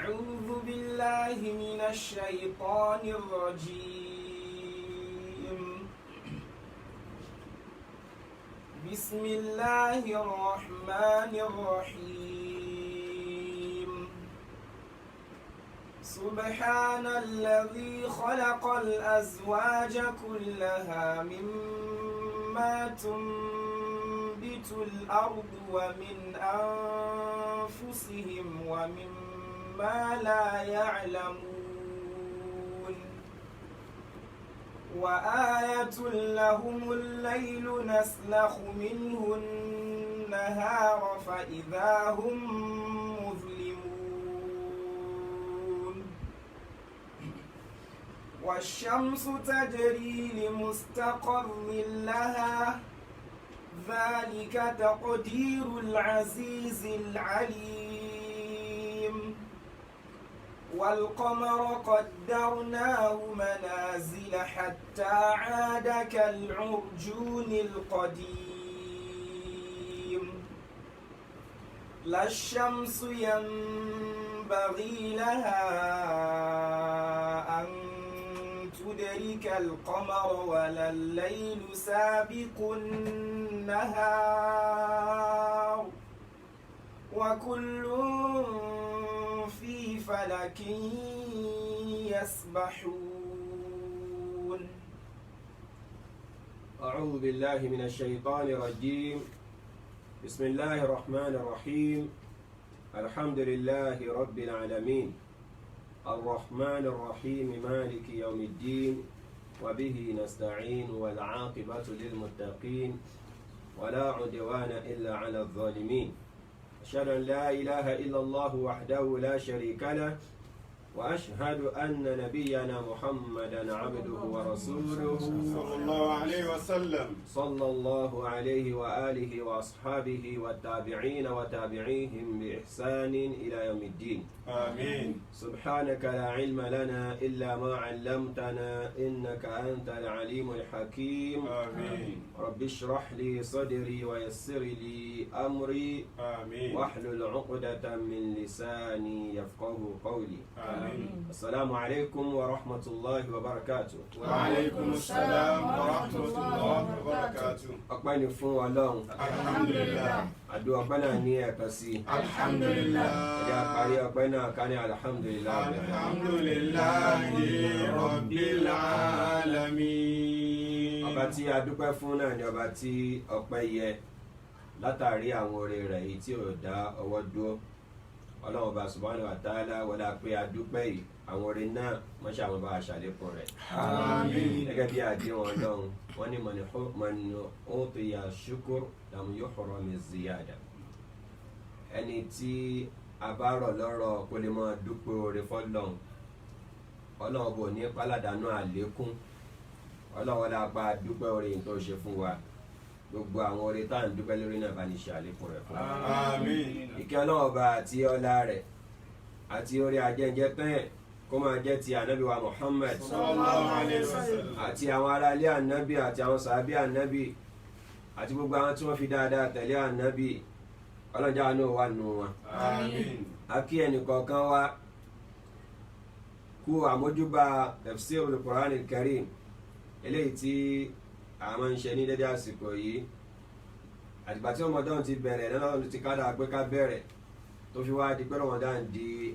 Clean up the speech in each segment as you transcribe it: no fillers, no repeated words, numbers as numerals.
أعوذ بالله من الشيطان الرجيم. بسم الله الرحمن الرحيم. سبحان الذي خلق الأزواج كلها مما تنبت الأرض ومن أنفسهم ومما لا يعلمون وآية لهم الليل نسلخ منه النهار فإذا هم مظلمون والشمس تجري لمستقر لها ذلك تقدير العزيز العليم والقمر قدرناه منازل حتى عاد كالعرجون القديم لا الشمس ينبغي لها أن تدرك القمر ولا الليل سابق النهار وكل في فلك يسبحون. أعوذ بالله من الشيطان الرجيم. بسم الله الرحمن الرحيم. الحمد لله رب العالمين الرحمن الرحيم مالك يوم الدين وبه نستعين والعاقبة للمتقين ولا عدوان إلا على الظالمين. أشهد أن لا إله إلا الله وحده لا شريك له وأشهد أن نبينا محمدا عبده ورسوله صلى الله عليه وسلم صلى الله عليه وآله وأصحابه والتابعين وتابعيهم بإحسان إلى يوم الدين. آمين. سبحانك لا علم لنا إلا ما علمتنا إنك أنت العليم الحكيم. آمين. رب اشرح لي صدري ويسر لي أمري آمين. واحلل عقدة من لساني يفقه قولي. آمين. السلام عليكم ورحمة الله وبركاته. وعليكم السلام ورحمة الله وبركاته. ọpẹ́ ni fún Ọlọ́run. Alhamdulillah. àdó ọpẹ́ náà ní ẹ̀kan sí. Alhamdulillah. ẹ̀dá parí ọpẹ́ náà ká ní alhamdulillah. Alhamdulillahi Rabbil Alamin. ọba tí a dúpẹ́ fún náà ni ọba tí ọpẹ́ yẹ látàrí àwọn oore rẹ̀ èyí tí ò dá ọwọ́ dúró. Ọlọ́run ọba subhanahu wa ta'ala wọlé pé a dúpẹ́ yìí àwọn oore náà mọ́ṣẹ́ àwọn bá a ṣàlékún rẹ̀. Àmín. gẹ́gẹ́ bí àdéhùn Ọlọ́run wọ́n ní man utiya shukur lam yuhram ziyada. ẹni tí a bá rọ̀ lọ́rọ̀ kó lè máa dúpẹ́ oore fọ́lọ́run Ọlọ́run bò ní páládàánú àlékún. Ọlọ́run wọlé apá dúpẹ́ oore yìí tó ṣe fún wa gbogbo àwọn oore tá à ń dúpẹ́ lórí náà bá ní ṣe àlékún rẹ̀ fún wa. Àmín. ìkẹ́ Ọlọ́run ọba àti ọlá rẹ̀ àti orí ajẹ́njẹ́ tán kó máa jẹ́ ti ànábì wa Muhammad Sallallahu alayhi wa sallam. àti àwọn aráalé ànábì àti àwọn sàábí ànábì àti gbogbo àwọn tí wọ́n fi dáadáa tẹ̀lé ànábì ọlọ́jà náà wà nù wọn. Àmín. a kí ẹnìkọ̀ọ̀kan wa kú àmójúbà tafsirul Qur'an al-Karim eléyìí tí a máa ń ṣe ní dédé àsìkò yìí àtìgbà tí Ramadan ti bẹ̀rẹ̀ náà ló ti kádà pé ká bẹ̀rẹ̀ tó fi wá di pé Ramadan di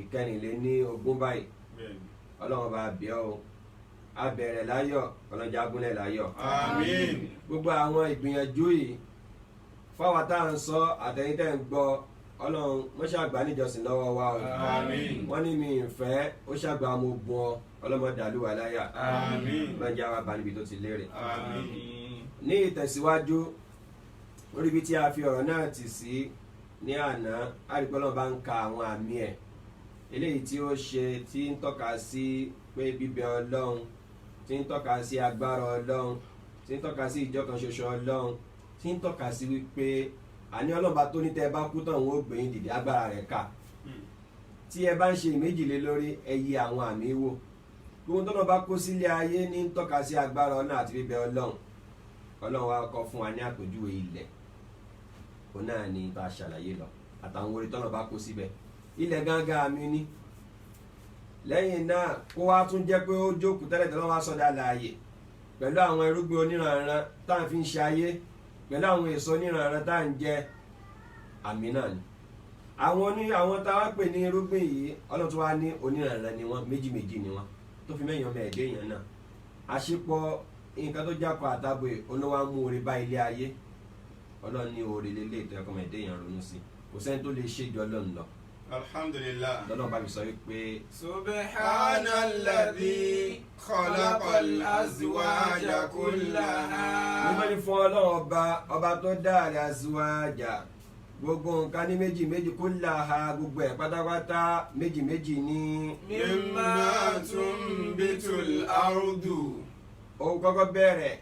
ìkẹrìnléní-ogún báyìí. Bẹ́ẹ̀ni. Ọlọ́run bá bíọ́ o a bẹ̀rẹ̀ láyọ̀ ọlọ́jà gúnlẹ̀ láyọ̀. Àmín. gbogbo àwọn ìgbìyànjú yìí fáwọn tá à ń sọ àtẹ̀yìntẹ̀ ń gbọ́ Ọlọ́run wọ́n ṣàgbà níjọsìn lọ́wọ́ wa o. Àmín. wọ́n ní mi ìfẹ́ ó ṣàgbà mo bùn ọ ọlọ́mọdàlúwà láyà. Àmín. lọ́jà wa bá níbi tó ti lérè. Àmín. ní ìtẹ̀síwájú orí ibi tí a fi ọ̀rọ̀ náà tì sí ní àná àrígbọ́lọ́ bá ń ka àwọn àmì ẹ̀ eléyìí tí ó ṣe tí ń tọ́ka sí pé bíbẹ Ọlọ́run tí ń tọ́ka sí agbára Ọlọ́run tí ń tọ́ka sí ìjọkan ṣoṣo Ọlọ́run tí ń tọ́ka sí wípé àní Ọlọ́run bá tó ní tẹ́ ẹ bá kú tán òun ó gbé yín dìde agbára rẹ̀ ká tí ẹ bá ń ṣe ìméjìlé lórí ẹ yẹ àwọn àmì wò gbogbo tó náà bá kó sílé ayé ní ń tọ́ka sí agbára Ọlọ́run àti bíbẹ Ọlọ́run Ọlọ́run wa kọ́ fún wa ní àpèjúwe ilẹ̀ òun náà ni bá a ṣàlàyé lọ àtàwọn orí tọ́nà bá kó síbẹ̀ ilẹ̀ gangan àmì ni lẹ́yìn náà kó wá tún jẹ́ pé ó jókòó tẹ́lẹ̀ tẹ́lẹ̀ wá sọ́dà láàyè pẹ̀lú àwọn irúgbìn oníranran tá à ń fi ń ṣe ayé pẹ̀lú àwọn èso oníranran tá à ń jẹ àmì náà ni àwọn tá a wá pè ní irúgbìn yìí Ọlọ́run tó wá ní oníranran ni wọ́n méjì méjì ni wọ́n tó fi mẹ́yìn ọmọ ẹ̀dẹ́ èèyàn náà àṣepọ̀ nǹkan tó jákọ̀ àtàbọ̀ olówó mú orí bá ilé ayé Ọlọ́run ní orí lélẹ̀ ìtọ́ ẹ̀kọ́ ọmọ ẹ̀dẹ́ èèyàn ronú sí kò sẹ́ni tó lè ṣe jù Ọlọ́run lọ. Alhamdulillah. lọ́nà bá mi sọ wípé. Subhanalladhi khalaqal azwaja kullaha. nígbà tí fún Ọlọ́run ọba tó dá al-azwaja gbogbo nǹkan ní méjì méjì kullaha gbogbo ẹ̀ pátápátá méjì méjì ní. Mimma tunbitul ardu. ó kọ́kọ́ bẹ̀rẹ̀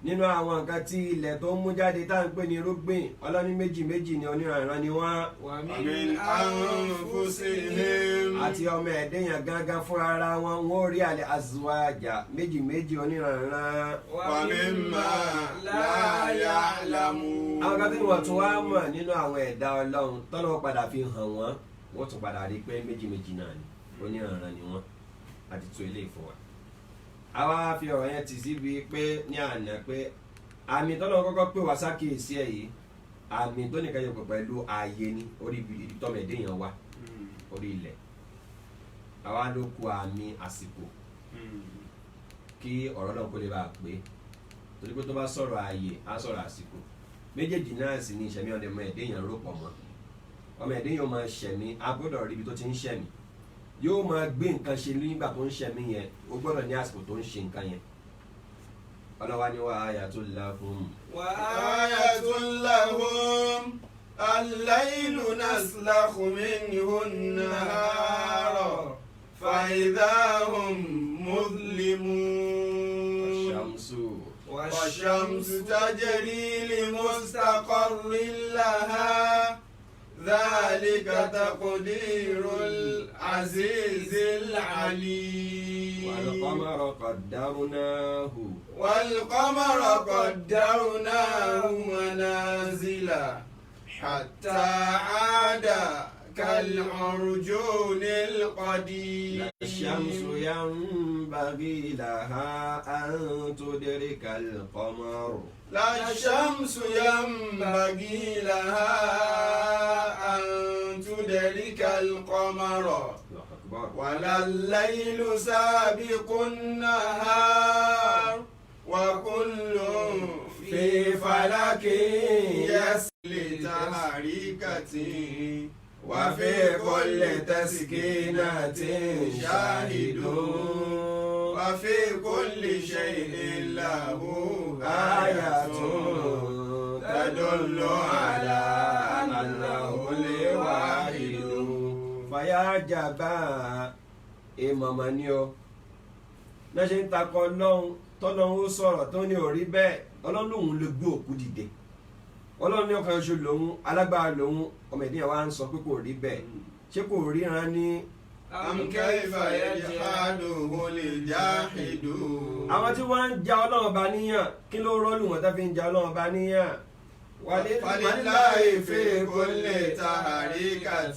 nínú àwọn nǹkan tí ilẹ̀ tó ń mú jáde tá à ń pè ní irúgbìn ọlọ́ní méjì méjì ni oníranran ni wọ́n. Wa min anfusihim. àti ọmọ ẹ̀dẹ́yàn gángan fún ara wọn wọ́n rí al-azwaja méjì méjì oníranran. Wa mimma la ya'lamun. àwọn kan tí wọ́n tún wá mọ̀ nínú àwọn ẹ̀dá Ọlọ́run tọ́lọ́wọ́ padà fi hàn wọ́n tún padà rí pé méjì méjì náà ni oníranran ni wọ́n àti tó ilé ìfọwọ́. àwa fi ọ̀rọ̀ yẹn tì síbi pé ní àná pé àmì tọ́lọ́ kọ́kọ́ pé wá sákèésí ẹ̀ yìí àmì tó nìkan yẹ pẹ̀lú ààyè ni orí ibi tọ́mẹ̀dé yẹn wá orí ilẹ̀ àwa ló ku àmì àsìkò kí ọ̀rọ̀ náà kó lè bá a pé torí pé tó bá sọ̀rọ̀ ààyè á sọ̀rọ̀ àsìkò méjèèjì náà sì ní ìṣẹ̀mí ọmọ ẹ̀dẹ́ yẹn rò pọ̀ mọ́ ọmọ ẹ̀dẹ́ yẹn máa ṣẹ̀mí a gbọ́dọ̀ rí ibi tó ti ń ṣẹ̀mí yóò máa gbé nǹkan ṣe nígbà tó ń ṣẹ̀mí yẹn ó gbọ́dọ̀ ní àsìkò tó ń ṣe nǹkan yẹn ọlọ́wà ni wa ayatul lahum. Wa ayatul lahum al-laylu naslakhu minhu an-nahara fa idha hum mudlimun. والشمس تجري لمستقر لها ذلك تقدير العزيز العليم. والقمر قدرناه منازل حتى عاد كالعرجون القديم. الشمس ينبغي لها أن تدرك القمر. لا الشمس ينبغي لها أن تدرك القمر ولا الليل سابق النهار وكل في فلك يسري تحريكة وفي كل تسكينة شاهد وفي كل شيء له آية تدل على أنه الواحد. fàyà jàmbá ìmọ̀mọ̀ ni o náà ṣe ń takọ Ọlọ́run tọ́lọ́run ó sọ̀rọ̀ tó ní orí bẹ́ẹ̀ Ọlọ́run lòun lè gbé òkú dìde Ọlọ́run ní ọkàn oṣù lòun alágbára lòun ọmọ ìdíyàn wa ń sọ pé kò rí bẹ́ẹ̀ ṣé kò ríran ní. Am kayfa yajhaduhu al-jahidu. àwọn tí wọ́n ń ja Ọlọ́run bá níyàn kí ló rọ́ọ̀lù wọn tó fi ń ja Ọlọ́run bá níyàn. walillahi fi kulli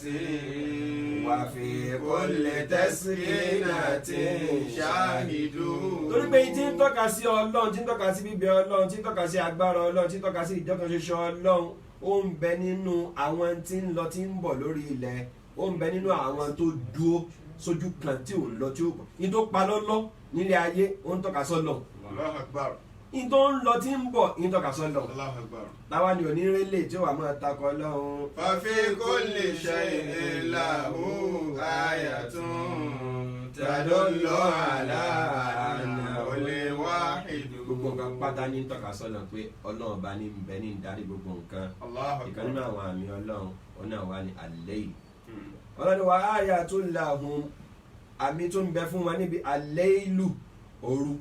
tahrikatin wa fi kulli taskinatin shahidun. torí pé tí ń tọ́ka sí Ọlọ́run tí ń tọ́ka sí bíbẹ Ọlọ́run tí ń tọ́ka sí agbára Ọlọ́run tí ń tọ́ka sí ìjọkan ṣoṣo Ọlọ́run ó ń bẹ nínú àwọn tí ń lọ tí ń bọ̀ lórí ilẹ̀ ó ń bẹ nínú àwọn tó dúró sójú kan tí ò ń lọ tí ó bọ̀ ní tó pa lọ́lọ́ nílé ayé ó ń tọ́ka sọ́lọ̀ Allahu Akbar. ní tó ń lọ tí ń bọ̀ ní tọ́ka sọ́lọ̀ Allahu Akbar. táwa ni onírélè tí ó wà máa takọ Ọlọ́run. Fa fi kulli shay'in lahu ayatun tadullu ala annahu al-wahid. gbogbo nǹkan pátá ní tọ́ka sọ́lọ̀ pé Ọlọ́run bá ní bẹ ní ìdarí gbogbo nǹkan. Allahu ìkan Akbar. nínú àwọn àmì Ọlọ́run ó náà wà ní al-layl. Ọlọ́run wa ayatul lahum àmì tó ń bẹ fún wa níbi al-laylu òru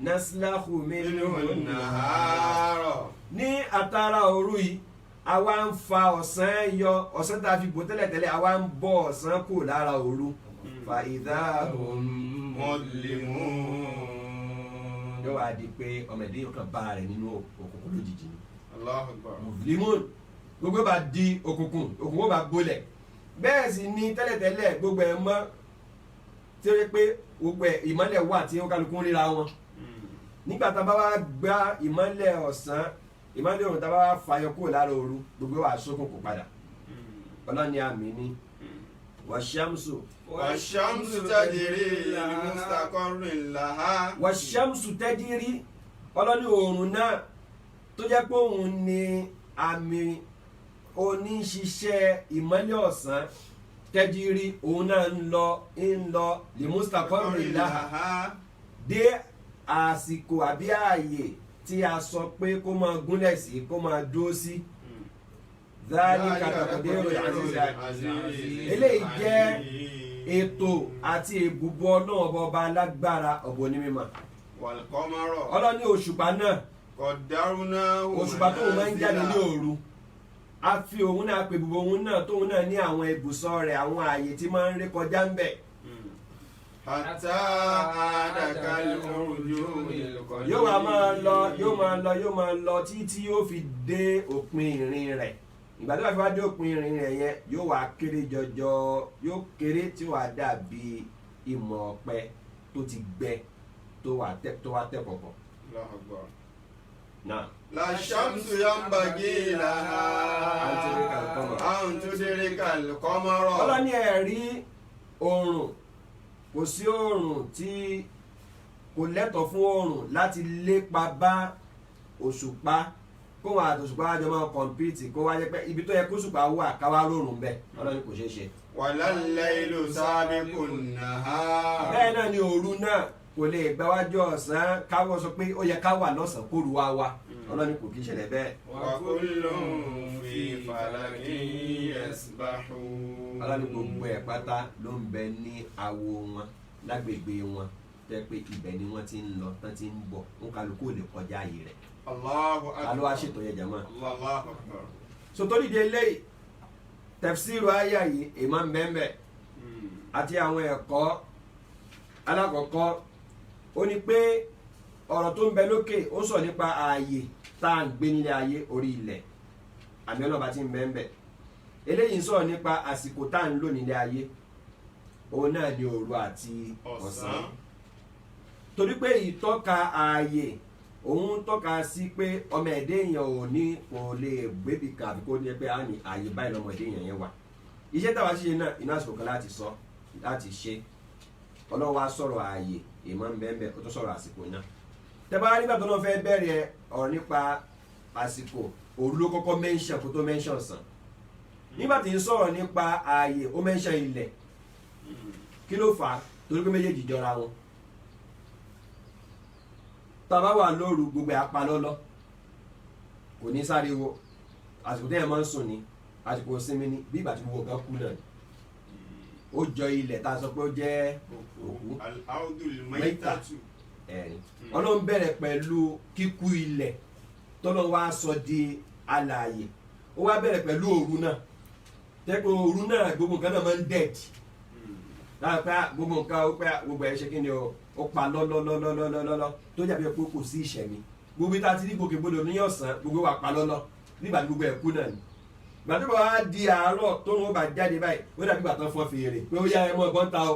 naslahu minhu an-nahara. ní àtàrà òru yìí àwa ń fa ọ̀sán yọ ọ̀sán tá a fi bò tẹ́lẹ̀tẹ́lẹ̀ àwa ń bọ́ ọ̀sán kù lára òru fa idha hum mudlimun. yóò wá di pé ọmọ ẹ̀dẹ́ yóò kàn bá rẹ̀ nínú òkùnkùn lójijì ni Allahu Akbar. mùsùlùmí gbogbo bá di òkùnkùn bá gbólẹ̀ bẹ́ẹ̀ sì ni tẹ́lẹ̀tẹ́lẹ̀ gbogbo ẹ̀ mọ́ tí ó yẹ pé gbogbo ẹ̀ ìmọ́lẹ̀ wà tí ó kálukú ń ríra wọn nígbà tá a bá wá gba ìmọ́lẹ̀ ọ̀sán ìmọ́lẹ̀ òrùn tá a bá wá fàyọ kúrò lára òru gbogbo wa ṣókùnkùn padà ọlọ́ni àmì ní wàṣẹ́mùsù. wàṣàmùsù tajiri li mustaqarrin laha. wàṣẹ́mùsù tẹ́jírí ọlọ́ni òòrùn náà tó jẹ́ pé òun ni àmì oníṣiṣẹ́ ìmọ́lẹ̀ ọ̀sán tẹ́jírí òun náà ń lọ li mustaqarrin laha dé àsìkò àbí ààyè tí a sọ pé kó máa gúnlẹ̀ sí kó máa dúró sí. dhalika taqdirul aziz eléyìí jẹ́ ètò àti èbùbọ náà ọba alágbára ọ̀bọ ní mímọ́. wal qamara. ọlọ́ni òṣùpá náà qaddarnahu òṣùpá tóun máa ń jáde ní òru a fi òun náà pè bùbọ òun náà tóun náà ní àwọn ibùsọ̀ rẹ̀ àwọn ààyè tí máa ń rékọjá ń bẹ̀. hatta adakal urjunil qadim. yóò máa lọ títí yóò fi dé òpin ìrìn rẹ̀ ìgbà tó bá fi wá dé òpin ìrìn rẹ̀ yẹn yóò wá kéré jọjọ yóò kéré tí wàá dàbí ìmọ̀ ọ̀pẹ tó ti gbẹ tó wá tẹ̀ kọ̀kọ̀. Allahu Akbar. náà. la shamsu yanbaghi laha an tudrikal qamara. ọlọ́ni ẹ̀rí oòrùn kò sí oòrùn tí kò lẹ́tọ̀ọ́ fún oòrùn láti lépa bá òṣùpá kó wọn àti òṣùpá wájọ máa kọ̀mpìtì kó wájẹ pé ibi tó yẹ kó òṣùpá wà káwá rọrùn bẹ́ẹ̀ ọlọ́ni kò ṣeé ṣe. walal laylu sabiqun nahar. bẹ́ẹ̀ náà ni òru náà kò lè gbáwájú ọ̀sán káwọ́ sọ pé ó yẹ ká wà lọ́sàn-án kóru wá wá ọlọ́ni kò kí ń ṣẹlẹ̀ bẹ́ẹ̀. wa kullun fi falakin yasbahun. ọlọ́ni gbogbo ẹ̀ pátá ló ń bẹ ní awo wọn lágbègbè wọn tẹ́ pé ibẹ̀ ni wọ́n ti ń lọ tán ti ń bọ̀ ń kálukú lè kọjá ààyè rẹ̀. Allahu Akbar. alo wa ṣètò yẹn jama. Allahu Akbar. sotori de eléyìí tafsiru àyà yìí èèmọ̀ mbẹ́mbẹ́ àti àwọn ẹ̀kọ́ alákọ̀ọ́kọ́ ó ní pé ọ̀rọ̀ tó ń bẹ lókè ó sọ nípa ààyè tá à ń gbé nílé ayé orí ilẹ̀ àmì ọlọ́ba tí ń bẹ́mbẹ́ eléyìí ń sọ̀rọ̀ nípa àsìkò tá à ń lò nílé ayé òun náà ní òru àti ọ̀sán torí pé ìtọ́ka ààyè òun tọ́ka sí pé ọmọ ẹ̀dẹ́ èèyàn ò ní kò lè gbébì kan àbí kó ní pé á ní ààyè báyìí lọ́mọ ẹ̀dẹ́ èèyàn yẹn wà iṣẹ́ táwa ṣe náà inú àsìkò kan láti ṣe ọlọ́run wá sọ̀rọ̀ ààyè èèmọ̀ ń bẹ́ẹ̀ bẹ́ẹ̀ ó tó sọ̀rọ̀ àsìkò náà tẹ́bá nígbà tó náà fẹ́ bẹ̀rẹ̀ ọ̀rọ̀ nípa àsìkò òru ló kọ́kọ́ mẹ́ńṣàn kó tó mẹ́ńṣàn sàn nígbà tí ń sọ̀rọ̀ nípa ààyè ó mẹ́ńṣàn ilẹ̀ kí ló fà á torí pé méjèèjì jọra wọn tàbá wà lóru gbogbo apá lọ́lọ́ kò ní sáré wo àsìkò tẹ́yẹ̀ máa ń sùn ní àsìkò sinmi ní bí ìgbà tí gbogbo nǹkan kú náà ó jọ ilẹ̀ tá a sọ pé ó jẹ́ òkú al-ardul maytatu. ẹ̀rín ọlọ́run bẹ̀rẹ̀ pẹ̀lú kíkú ilẹ̀ tọ́lọ́ wá sọ di alààyè ó wá bẹ̀rẹ̀ pẹ̀lú òru náà tẹ́pẹ́ òru náà gbogbo nǹkan náà máa ń dẹ̀ẹ̀dì láàpẹ́ gbogbo nǹkan ó pẹ́ gbogbo ẹ̀ ṣe kí ni ó pa lọ́lọ́lọ́lọ́lọ́lọ́ tó jàbí pé kò sí ìṣẹ̀mí gbogbo ìta ti ní gbòkègbodò ní ọ̀sán gbogbo wa pa lọ́lọ́ nígbà tí gbogbo ẹ̀ kú náà ni gbàtí bá wá di àárọ̀ tó ń wọ́n bá jáde báyìí ó dàbí gbàtàn fọ́ fèrè pé ó yá ẹ mọ́ ọgbọ́n ta o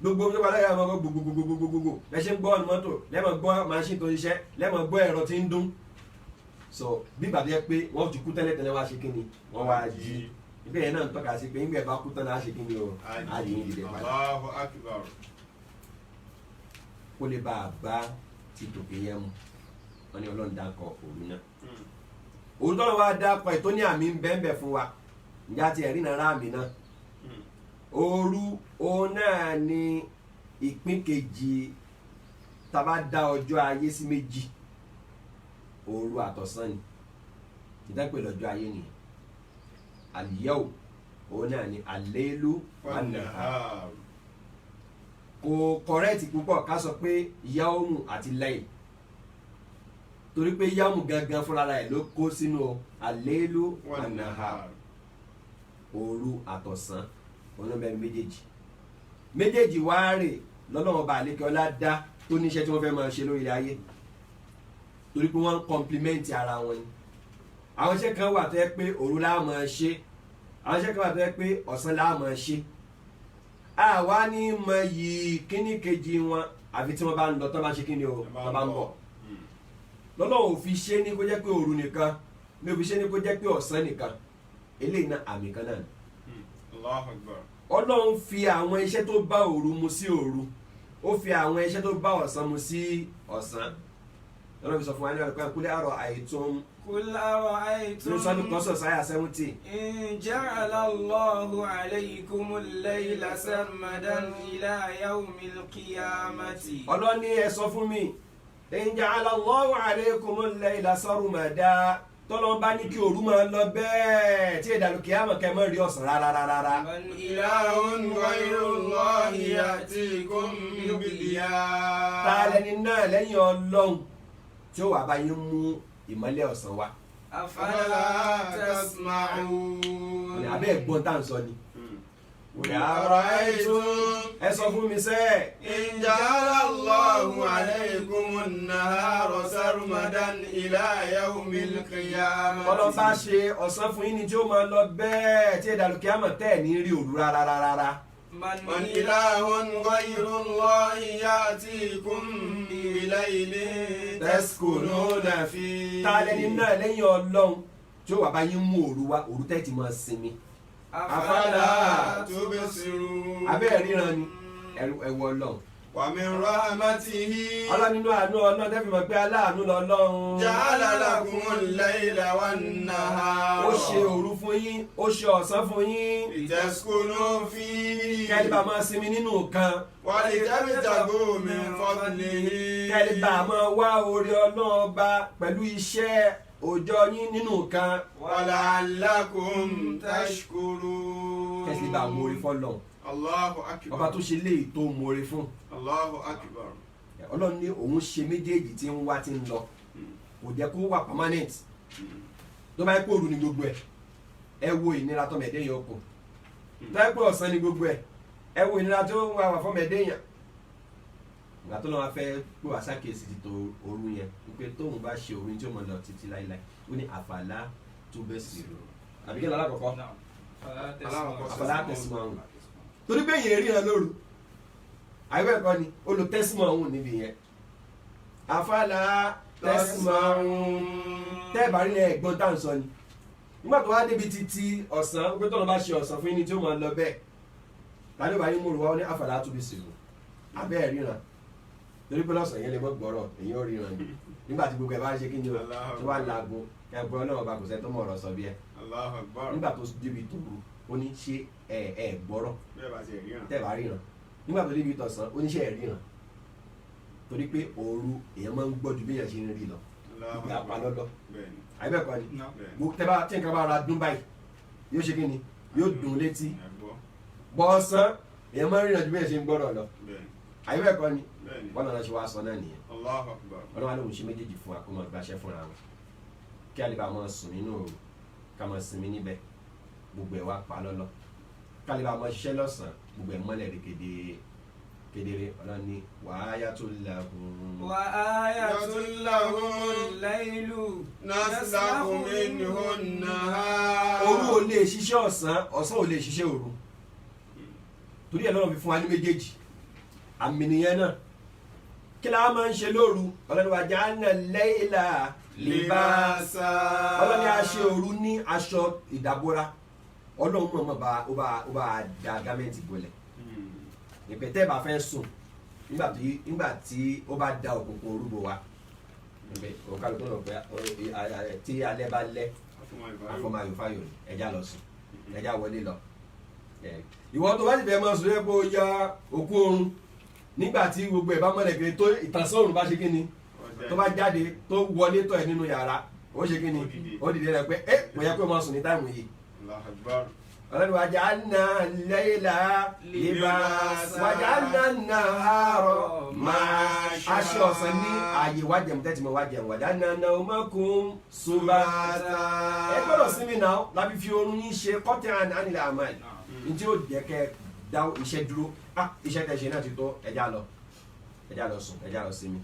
gbogbo tó wà láyà ọmọ gbogbogbogbogbogbogbò ẹ ṣe ń gbọ́ ọ̀nà mọ́tò lẹ́mọ̀ gbọ́ machine tó ń ṣiṣẹ́ lẹ́mọ̀ gbọ́ ẹ̀rọ tí ń dún so bí gbàtí yẹ pé wọ́n ti kú tẹ́lẹ̀ wá ṣe kí ni wọ́n wá jí ibẹ̀ yẹn náà ń tọ́ka sí pé nígbà bá kú tán náà ṣe kí ni o á di yín dìde padà Allahu Akbar. kó lè bá a bá ti tòkè yẹn mu wọ́n ní ọlọ́run dákọ̀ òru náà òun tọ́lọ́ wa dákọ̀ ẹ̀ tó ní àmì ń bẹ́ẹ̀ fún wa ǹjẹ́ àti ẹ̀rí náà rà àmì náà òru òun náà ní ìpín kejì tá a bá dá ọjọ́ ayé sí méjì òru àtọ̀sán ni ìdápẹ́ lọ́jọ́ ayé nìyẹn àlìyáwó òun náà ní àléélú wan-nahar. kò kọ̀rẹ́ẹ̀tì púpọ̀ ká sọ pé yáwómù àti láyl torí pé yáwómù gangan fúnra rẹ̀ ló kó sínú àléélú wan-nahar òru àtọ̀sán olóńbẹ́ni méjèèjì wá rè lọ́lọ́wọ́n bá àlékè ọlá dá tó níṣẹ́ tí wọ́n fẹ́ máa ṣe lórí ayé torí pé wọ́n ń kọ́ńplimẹ́ǹtì ara wọn ni àwọn iṣẹ́ kan wà tó yẹ pé òru la máa ṣe àwọn iṣẹ́ kan wà tó yẹ pé ọ̀sán la máa ṣe àwa ní mọ yìí kíní kejì wọn àfi tí wọ́n bá ń lọ tán bá ṣe kíni o tán bá ń bọ̀ lọ́lọ́run ò fi ṣe ní kó jẹ́ pé òru nìkan ní ò fi ṣe ní kó jẹ́ pé ọ̀sán nìkan eléyìí náà àmì kan náà ni. Allahu Akbar. Ọlọ́run fi àwọn iṣẹ́ tó bá òru mu sí òru ó fi àwọn iṣẹ́ tó bá ọ̀sán mu sí ọ̀sán lọ́nà fi sọ fún wa ní ọ̀rọ̀ kúlẹ̀ àrọ̀ àìtún قل أرأيتم ní sọ́dún kan sọ̀ sáyà 70 إن جعل الله عليكم الليل سرمدا إلى يوم القيامة ọlọ́ni ẹ sọ fún mi in ja'ala Allahu alaykumul layla sarmada tọ́lọ́ bá ní kí òru máa lọ bẹ́ẹ̀ tí ìdàlù kíámà kẹ́ mọ́ rí ọ̀sán rárá. من إله غير الله يأتيكم بضياء ta lẹni náà lẹ́yìn Ọlọ́run tí ó wà bá yín mú ìmọ́lẹ̀ ọ̀sán wá. أفلا تسمعون àbẹ́ ẹ̀gbọ́n tá à ń sọ ni. أرأيتم ẹ sọ fún mi sẹ́ẹ̀. إن جعل الله عليكم النهار سرمدا إلى يوم القيامة Ọlọ́run bá ṣe ọ̀sán fún yín ni tí ó máa lọ bẹ́ẹ̀ tí ìdàlù kíámà tẹ̀ ní rí òru rárá. من إله غير الله يأتيكم بليل تسكنون فيه ta lẹni náà lẹ́yìn Ọlọ́run tí ó wà bá yín mú òru wá òru tẹ́ ti máa sinmi. أفلا تبصرون abẹ́ ríran ni ẹ̀wọ̀ Ọlọ́run. ومن رحمته Ọlọ́run nínú àánú Ọlọ́run tẹ́ fi mọ̀ pé aláàánú lọ́lọ́run. جعل لكم الليل ó والنهار ṣe òru fún yín ó ṣe ọ̀sán fún yín. لتسكنوا فيه kẹ́lí bá máa sinmi nínú kan. ولتبتغوا من فضله kẹ́lí bá máa wá oore Ọlọ́run ọba pẹ̀lú iṣẹ́ òòjọ́ yín nínú kan. ولعلكم تشكرون kẹ́sì bá mórí fọ́lọ́run الله ọba tó أكبر ṣe léyìí tó mórí fún. الله أكبر Ọlọ́run ní òun ṣe méjèèjì tí ń wá tí ń lọ kò jẹ́ kó wà permanent tó bá yẹ kó òru ni gbogbo ẹ̀ ẹ wo ìnira tó mẹ̀dé yẹn ọkọ̀ tó yẹ kó ọ̀sán ni gbogbo ẹ̀ ẹ wo ìnira tó wà fọ́ mẹ̀dé yẹn. ìgbà tó lọ́wọ́ fẹ́ pé wàá ṣàkíyèsí ti tó òru yẹn wípé tóun bá ṣe òru tí ó mọ̀ lọ títí láíláí ó ní àfàlà tó bẹ́ sí i àbíkẹ́ lọ́la kọ̀kọ́ àfàlà tẹ̀símọ̀ ọ̀hún torí pé yẹn ríran lóru àyẹ̀wò ẹ̀kọ́ ni olùtẹ́símọ̀ ọ̀hún níbi yẹn àfàlà tẹ̀símọ̀ ọ̀hún tẹ́ẹ̀bà rí lẹ́ ẹ̀gbọ́n tá à ń sọ ni nígbà tó wá débi títí ọ̀sán pé tọ́lọ́ bá ṣe ọ̀sán fún yín ni tí ó máa lọ bẹ́ẹ̀ tani bá yín múru wá ó ní àfàlà tó bí sèlú abẹ́ ẹ̀ ríran torí pé lọ́sàn yẹn lè mọ́ gbọ́rọ̀ èyí ò ríran ni nígbà tí gbogbo ẹ̀ bá ṣe kí ni o tó wá laago ẹ̀gbọ́n náà bá kò sẹ́ tó mọ̀ ọ̀rọ̀ sọ bí ẹ الله أكبر nígbà tó débi tó ru ó ní ṣé ẹ gbọ́rọ̀ bẹ́ẹ̀ bá ti rí hàn tẹ́ bá ríran nígbà tó débi tọ̀sán ó ní ṣé ẹ ríran torí pé òru èèyàn máa ń gbọ́ ju bí èèyàn ṣe ń rí lọ ìgbà pa lọ́dọ̀ bẹ́ẹ̀ni àyẹ̀bẹ̀kọ́ ni bẹ́ẹ̀ni tẹ́ bá tí nǹkan bá ra dún báyìí yóò ṣe kí ni yóò dùn létí ẹ̀gbọ́ bọ́ọ̀sán èèyàn máa ń ríran ju bí èèyàn ṣe ń gbọ́rọ̀ lọ bẹ́ẹ̀ni àyẹ̀bẹ̀kọ́ ni bẹ́ẹ̀ni wọ́n náà ṣe wá sọ náà nìyẹn Allahu Akbar ọlọ́wà lóhùn ṣe méjèèjì fún wa kó máa gbaṣẹ́ fúnra wọn kí a lè bá máa sùn nínú òru ká máa sinmi níbẹ̀ gbogbo ẹ̀ wá pa lọ́lọ́ ká lè bá máa ṣiṣẹ́ lọ́sàn-án gbogbo ẹ̀ mọ́lẹ̀ rí kedere ọlọ́ni wàáyà tó lahùn. وآية لهم الليل نسلخ منه النهار òru ò lè ṣiṣẹ́ ọ̀sán ọ̀sán ò lè ṣiṣẹ́ òru torí ẹ̀ lọ́rọ̀ fi fún wa ní méjèèjì àmì nìyẹn náà kí la máa ń ṣe lóru ọlọ́ni wa ja'alna al-layla libasa ọlọ́ni a ṣe òru ní aṣọ ìdábòra ọlọ́run mọ̀ ó bá da gámẹ́ǹtì bolẹ̀ ìpẹ́tẹ́ bá fẹ́ sùn nígbà tí ó bá da òkùnkùn orúbọ wa òkàlùkù náà pé tí alẹ́ bá lẹ́ afọmáyòfáyò ẹja lọ sùn ẹja wọlé lọ ìwọ tó bá ti fẹ́ máa sùn yẹ kó ya òkú oorun nígbà tí gbogbo ẹ̀ bá mọ̀lẹ̀ kiri tó ìtànsán òrùn bá ṣe kí ni tó bá jáde tó wọlé tọ̀ ẹ̀ nínú yàrá ó ṣe kí ni ó dìde rẹ̀ pé kò yẹ kó máa sùn ní táìmù yìí. Allahu Akbar ọlọ́run wa ja'alna al-layla libasa wa ja'alna an-nahara ma'asha aṣọ ọ̀sán ní ààyè wájẹ̀mú tẹ́tí mọ́ wájẹ̀mú wa ja'alna nawmakum subata ẹ gbọ́dọ̀ sinmi náà lábí fi oorun yín ṣe qat'an 'anil a'mal ní tí ó jẹ́ kẹ́ dá iṣẹ́ dúró iṣẹ́ tẹ̀ ṣe náà ti tó ẹja lọ sùn ẹja lọ sinmi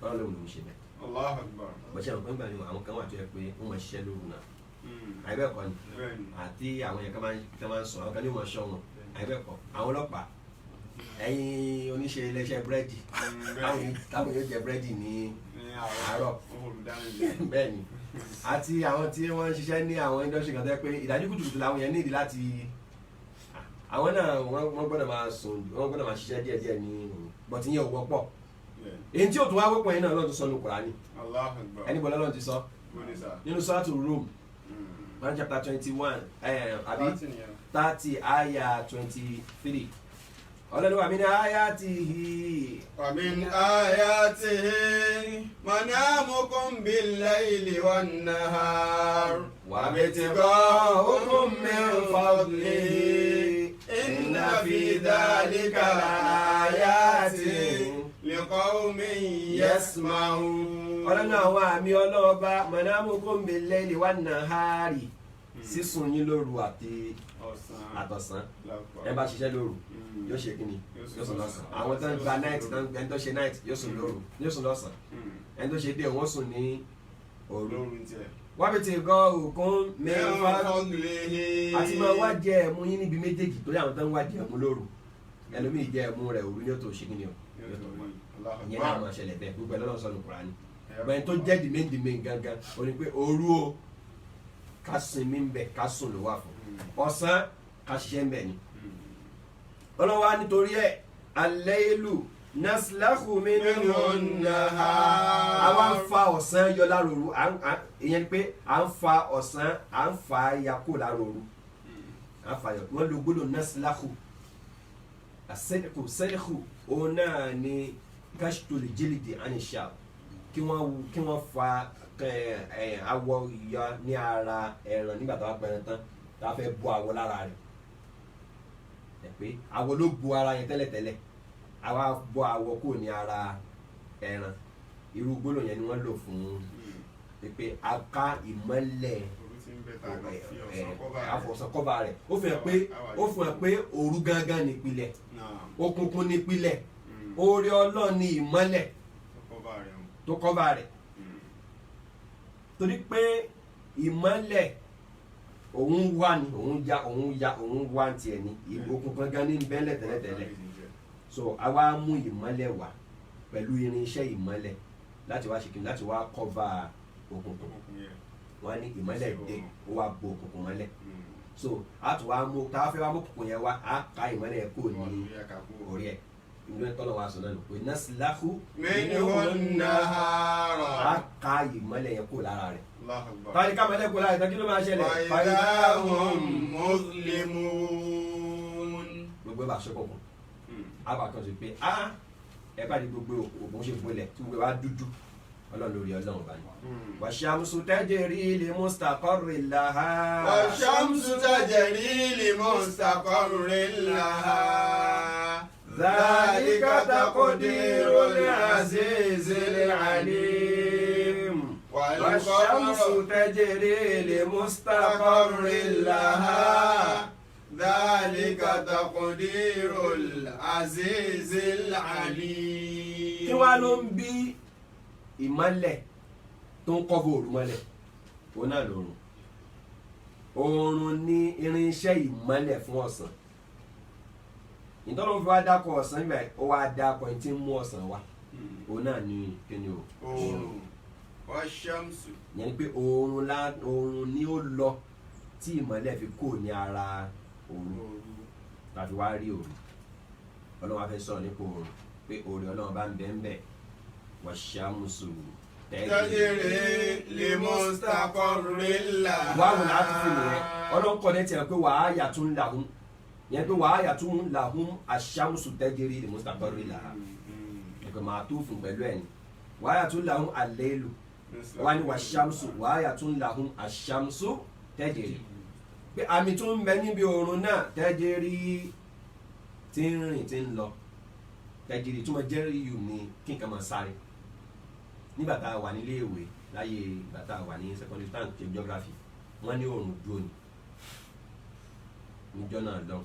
ọlọ́run ló ń ṣe bẹ́ẹ̀ Allahu Akbar bọ́sẹ̀ àwọn kan gbà ní àwọn kan wà tó yẹ pé wọ́n máa ṣiṣẹ́ lóru náà àìbẹ́ẹ̀kọ́ ni bẹ́ẹ̀ni. àti àwọn yẹn kan máa ń sọ àwọn kan ní ìmọ̀ ṣọ́ wọn àìbẹ́ẹ̀kọ́ àwọn ọlọ́pàá ẹ̀yin oníṣẹ́ iléeṣẹ́ búrẹ́dì táwọn yóò jẹ búrẹ́dì ní àárọ̀ bẹ́ẹ̀ ni àti àwọn tí wọ́n ń ṣiṣẹ́ ní àwọn industry kan tẹ́ pé ìdájú kùtùkùtù làwọn yẹn nídìí láti àwọn náà wọ́n gbọ́dọ̀ máa sùn wọ́n gbọ́dọ̀ máa ṣiṣẹ́ díẹ̀díẹ̀ ní bọ́tí yẹn ò wọ́pọ̀ èyí tí ò tún wá wọ́pọ̀ yẹn náà lọ́dún sọ ní Kùránì ẹni bọ́lá lọ́dún ti sọ nínú Suratu Rum Quran chapter 21 àbí 30 ayah 23 ọlọ́ni wa min ayatihi. wa min ayatihi manamukum bil-layli wan-nahar wa ibtigha'ukum min fadlihi inna fi dhalika la-ayatin liqawmin yasma'un. ọlọ́ni àwọn àmì ọlọ́ọ̀bá manamukum bil-layli wan-nahari sísùn yín lóru àti àtọ̀sán ẹ bá ṣiṣẹ́ lóru yóò ṣe kíni yóò sùn lọ́sàn àwọn tó ń gba night ẹni tó ṣe night yóò sùn lóru yóò sùn lọ́sàn ẹni tó ṣe day wọ́n sùn ní òru wọ́n fi ti gan òkun mẹ́fà àti máa wá jẹ ẹ̀mú yín níbi méjèèjì torí àwọn tó ń wá jẹ ẹ̀mú lóru ẹlòmíì jẹ ẹ̀mú rẹ̀ òru ní ó tó ṣe kíni o ìyẹn náà máa ṣẹlẹ̀ bẹ́ẹ̀ gbogbo ẹ̀ lọ́nà sọ̀nù Kùránì bẹ́ẹ̀ tó jẹ́ dìmẹ́ǹdìmẹ́ gangan ó ní pé òru o ká sinmi ń bẹ̀ ká sùn ló wà fún ọ̀sán ká ṣiṣẹ́ ń bẹ̀ ni ọlọ́wà nítorí ẹ̀ al-laylu naslahu minhu an-nahar àwa ń fa ọ̀sán yọ lára òru ìyẹn pé à ń fa ọ̀sán à ń fa yakó lára òru à ń fa yọ wọ́n lo gbọ́dọ̀ naslahu sẹ́lẹ̀kù òun náà ni gashtul jildi anisha kí wọ́n fa awọ ìyá ní ara ẹran nígbà tó bá pẹran tán tá a fẹ́ bọ́ awọ lára rẹ̀ pé awọ ló bu ara yẹn tẹ́lẹ̀tẹ́lẹ̀ àwa bọ́ awọ kò ní ara ẹran irú gbólóhùn yẹn ni wọ́n lò fún pé a ká ìmọ́lẹ̀ àfọ̀sán kọ́ba rẹ̀ ó fi hàn pé òru gangan nípìlẹ̀ òkùnkùn nípìlẹ̀ oore Ọlọ́run ní ìmọ́lẹ̀ tó kọ́ba rẹ̀ torí pé ìmọ́lẹ̀ òun wà ní òun wà tiẹ̀ ní òkun kankan ní bẹ́lẹ̀ tẹ́lẹ̀tẹ́lẹ̀ so àwa mú ìmọ́lẹ̀ wá pẹ̀lú irinṣẹ́ ìmọ́lẹ̀ láti wá ṣe kí láti wá kọ́va òkùnkùn wọ́n ní ìmọ́lẹ̀ dé ó wá bo òkùnkùn mọ́lẹ̀ so a tún wá mú tá a fẹ́ wá mú òkùnkùn yẹn wá a ká ìmọ́lẹ̀ kò ní orí ẹ̀ ìlú ẹ̀ tọ́lọ̀ wá sọ náà nù pé naslahu minhu an-nahar a ká ìmọ́lẹ̀ yẹn kò lára rẹ̀ tọ́lí ká mọ́lẹ̀ kò lára rẹ̀ kí ló máa ṣẹlẹ̀ fa'idahum muslimun gbogbo ẹ̀ bá ṣe kọ̀ọ̀kan a bá kàn sí pé ẹ bá di gbogbo ògùn ṣe gbolẹ̀ tí gbogbo wa dúdú ọlọ́run lórí ọlọ́run bá ní. wàṣàmùsù tajri li mustaqarrin laha. wàṣàmùsù tajri li mustaqarrin laha. dhalika taqdirul azizil alim. wàṣàmùsù tajri li mustaqarrin laha. dhalika taqdirul azizil alim. kí wàá ló ń bí ìmọ́lẹ̀ tó ń kọ́bọ̀ òru mọ́lẹ̀ òun náà lòrùn oòrùn ní irinṣẹ́ ìmọ́lẹ̀ fún ọ̀sán ìtọ́nà fi wá dákọ̀ ọ̀sán ibẹ̀ ó wá dákọ̀ ẹni tí ń mú ọ̀sán wá òun náà ní kíni o oòrùn wash-shamsu yẹn ni pé oòrùn ni ó lọ tí ìmọ́lẹ̀ fi kó ní ara òru tàbí wá rí òru ọlọ́wọ́ fẹ́ sọ̀rọ̀ nípa òru pé òru ọlọ́wọ́ bá ń bẹ ń bẹ wàṣàmùsù tajri li mustaqarrin laha. wàhùn láti fi nìyẹn ọlọ́nkọ́ ní tiẹ̀ pé wàá yàtún làhùn yẹn pé wàá yàtún làhùn àṣàmùsù tajri li mustaqarrin laha ẹ̀kọ́ máa tó fún pẹ̀lú ẹ̀ ní wàá yàtún làhùn al-laylu wàá ní wàṣàmùsù wàá yàtún làhùn àṣàmùsù tajri pé àmì tó ń bẹ níbi oòrùn náà tajri tí ń rìn tí ń lọ tajri tó máa jẹ́rìí yù ní kí nǹkan máa sáré nígbà tá a wà nílé ìwé láyé ìgbà tá a wà ní secondary tank geography wọ́n ní oòrùn dúró ni níjọ́ náà lọ